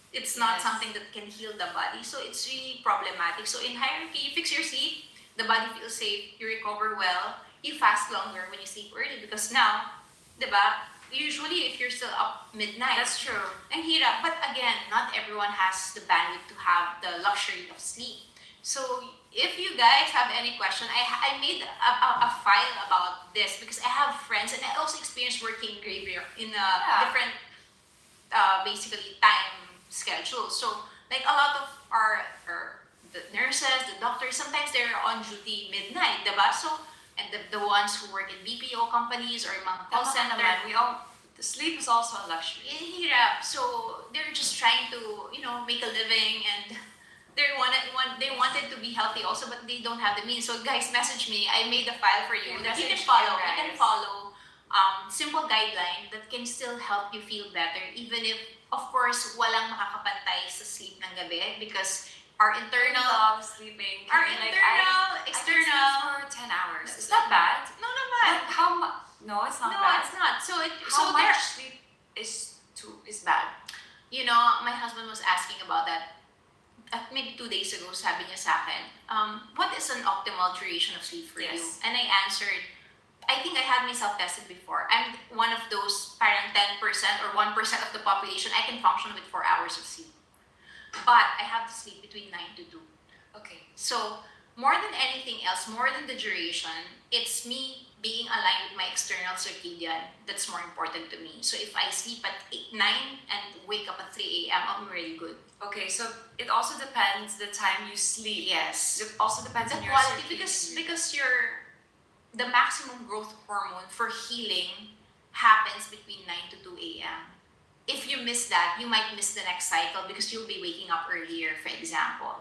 It's not Yes. something that can heal the body. So it's really problematic. So in hierarchy, you fix your sleep, the body feels safe, you recover well, you fast longer when you sleep early. Because now, di ba, usually if you're still up midnight, That's true. ang hirap. But again, not everyone has the bandwidth to have the luxury of sleep. So if you guys have any question, I made a file about this because I have friends and I also experienced working graveyard in a different, basically time schedule. So like a lot of our the nurses, the doctors, sometimes they're on duty midnight, diba? So and the ones who work in BPO companies or mga call Tama ka center, naman. The sleep is also a luxury. hirap. So they're just trying to, make a living, and they wanted to be healthy also, but they don't have the means. So guys, message me. I made a file for you Okay, that you can message follow. me, You can guys. follow simple guideline that can still help you feel better, even if, of course, walang makakapantay sa sleep ng gabi because our I internal, love sleeping. our Like, internal, I can external. sleep for 10 hours. It's not bad. No, naman. But how much? No, it's not No, bad. it's not. So How there. much sleep is bad? My husband was asking about that maybe 2 days ago. Sabi niya sa akin, what is an optimal duration of sleep for you? Yes. And I answered, I think I had myself tested before. I'm one of those parang 10% or 1% of the population. I can function with 4 hours of sleep. But I have to sleep between 9 to 2. Okay. So, more than anything else, more than the duration, it's me being aligned with my external circadian that's more important to me. So, if I sleep at 8, 9 and wake up at 3 a.m., I'm really good. Okay, so it also depends the time you sleep. Yes. It also depends The on your quality, circadian because the maximum growth hormone for healing happens between 9 to 2 a.m. If you miss that, you might miss the next cycle because you'll be waking up earlier, for example.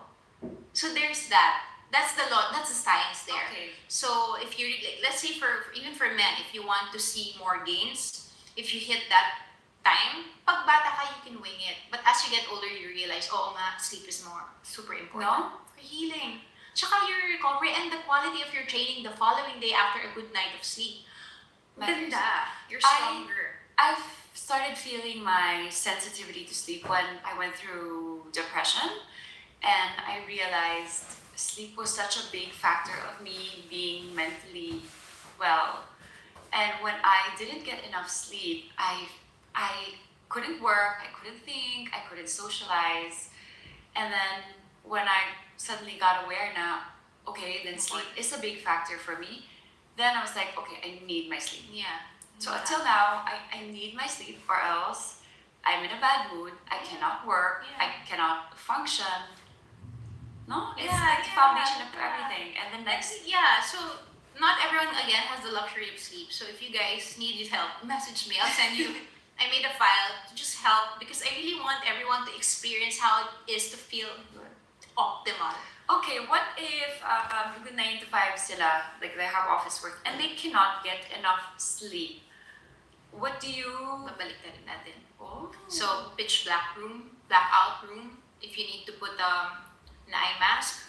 So there's that. That's the law. That's the science there. Okay. So if you, let's say even for men, if you want to see more gains, if you hit that time, pag bata ka, you can wing it. But as you get older, you realize, sleep is more super important No? for healing. Tsaka your recovery and the quality of your training the following day after a good night of sleep. Matters. Ganda. You're I- stronger. I've started feeling my sensitivity to sleep when I went through depression, and I realized sleep was such a big factor of me being mentally well. And when I didn't get enough sleep, I couldn't work, I couldn't think, I couldn't socialize. And then when I suddenly got aware now, okay, then sleep is a big factor for me, then I was like, okay, I need my sleep. Yeah. So until now, I need my sleep, or else I'm in a bad mood. I cannot work. Yeah. I cannot function. No, it's Yeah, like the yeah, foundation of yeah. everything. And the next, Yeah, so not everyone again has the luxury of sleep. So if you guys need help, message me. I'll send you. I made a file to just help because I really want everyone to experience how it is to feel optimal. okay, what if good 9 to 5 sila, like they have office work, and they cannot get enough sleep? What do you? Babalik na rin natin. Oh. So pitch black room, blackout room. If you need to put an eye mask,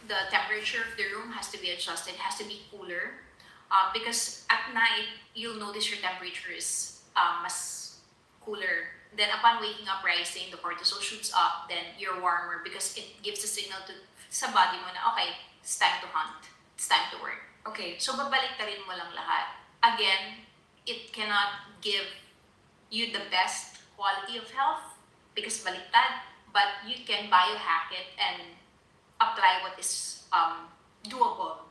the temperature of the room has to be adjusted. It has to be cooler, because at night you'll notice your temperature is mas cooler. Then upon waking up, rising, the cortisol shoots up. Then you're warmer because it gives a signal to sa body mo na okay, it's time to hunt. It's time to work. Okay. So babaliktarin mo lang lahat. Again, it cannot give you the best quality of health because baliktad, but you can biohack it and apply what is doable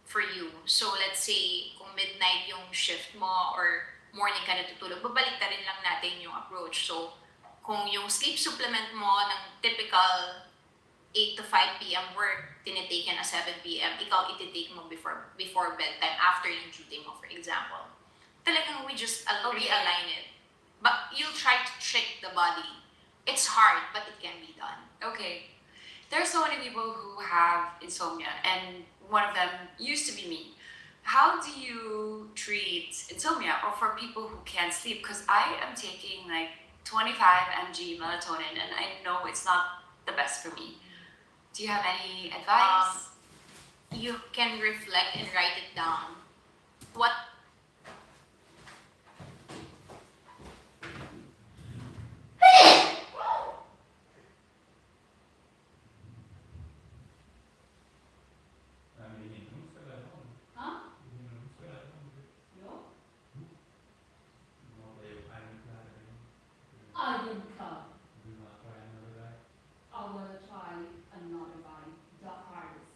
for you. So let's say kung midnight yung shift mo or morning ka natutulog, babaliktarin lang natin yung approach. So kung yung sleep supplement mo ng typical 8 to 5 p.m. work, tinitake na 7 p.m., ikaw ititake mo before bedtime, after yung duty mo, for example. Talagang we just Okay. realign it. But you'll try to trick the body. It's hard, but it can be done. Okay. There are so many people who have insomnia, and one of them used to be me. How do you treat insomnia, or for people who can't sleep? Because I am taking like 25 mg melatonin, and I know it's not the best for me. Do you have any advice? You can reflect and write it down. What Huh? Ja. Ayunka. I wanna try another bite. The hardest.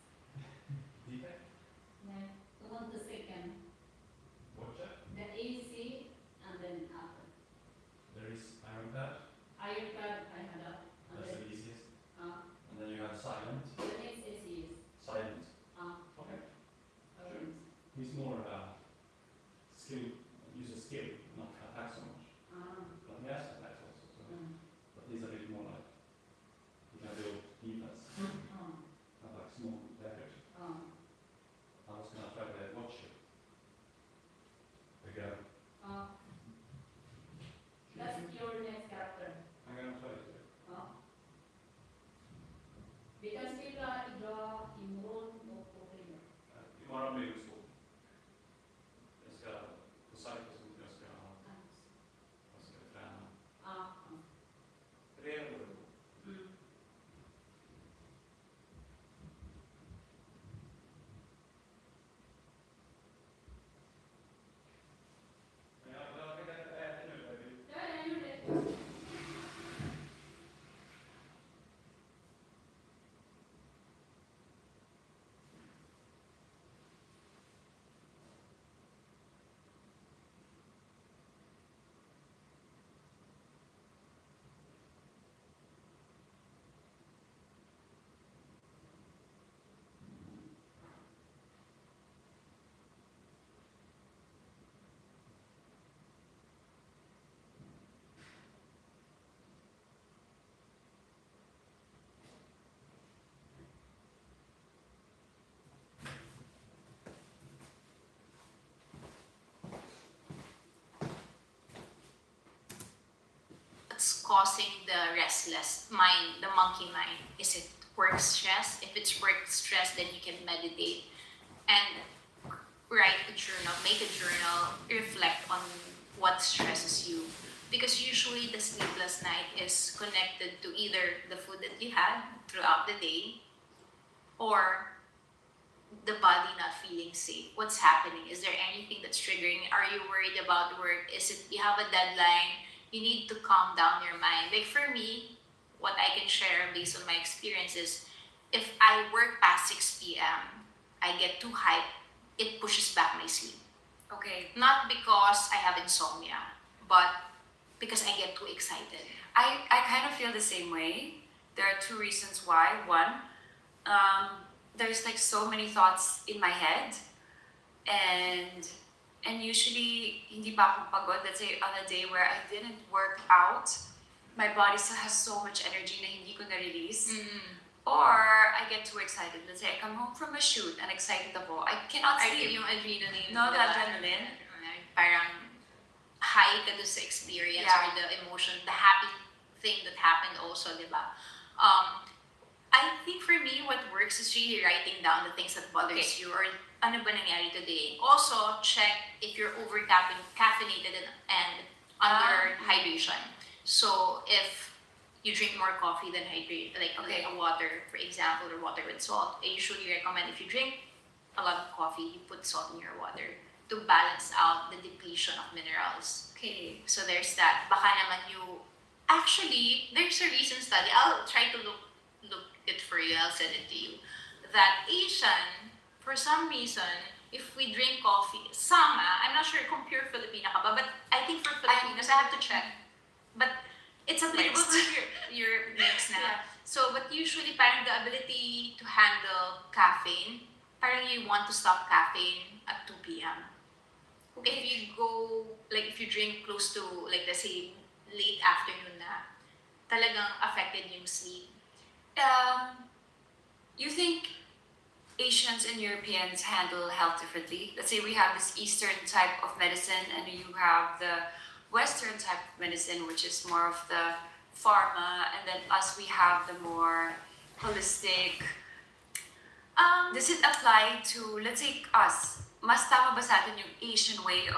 No, the one the second. The easy and then after. Ayurveda I had up. And then, the next is orange. He's more skill, uses skill, not attack so much. But he has attacks also. So. But he's a bit more like, he can build defense, have like small daggers. I was gonna try to watch it. Again. That's your next character. I'm gonna try it. Because sila imorgon mo problem. Imorgon blir det svårt. Jag ska på sajten som jag ska träna. Redo. Men jag tänkte att jag äter nu. Ja, jag gjorde det. what's causing the restless mind, the monkey mind? Is it work stress? If it's work stress, then you can meditate and write a journal, make a journal, reflect on what stresses you. Because usually the sleepless night is connected to either the food that you had throughout the day or the body not feeling safe. What's happening? Is there anything that's triggering? Are you worried about work? Is it you have a deadline? You need to calm down your mind. Like for me, what I can share based on my experiences, if I work past 6 p.m., I get too hyped, it pushes back my sleep. Okay. Not because I have insomnia, but because I get too excited. I kind of feel the same way. There are two reasons why. One, there's like so many thoughts in my head, and usually hindi pa ako pagod. Let's say on a day where I didn't work out, my body still has so much energy na hindi ko na-release. Or I get too excited. Let's say I come home from a shoot and excited ako. I cannot sleep. Yung adrenaline. No, the adrenaline. Parang high ka doon sa experience Yeah. or the emotion, the happy thing that happened also, di ba? I think for me, what works is really writing down the things that bothers you or ano ba nangyari today. Also, check if you're caffeinated and under hydration. So, if you drink more coffee than hydrate, like a water, for example, or water with salt, I usually recommend if you drink a lot of coffee, you put salt in your water to balance out the depletion of minerals. Okay. So there's that. Baka naman actually, there's a recent study. I'll try to look it for you. I'll send it to you. That Asian, for some reason, if we drink coffee, I'm not sure kung pure Filipina ka ba, but I think for Filipinos, I have to check. But it's applicable to your mix na. Yeah. So, but usually, parang the ability to handle caffeine, parang you want to stop caffeine at 2 p.m. If you go, like if you drink close to, like let's say, late afternoon na, talagang affected yung sleep. You think Asians and Europeans handle health differently? Let's say we have this Eastern type of medicine and you have the Western type of medicine, which is more of the pharma, and then us, we have the more holistic. Does it apply to, let's say, us? Mas tama ba sa atin yung Asian way of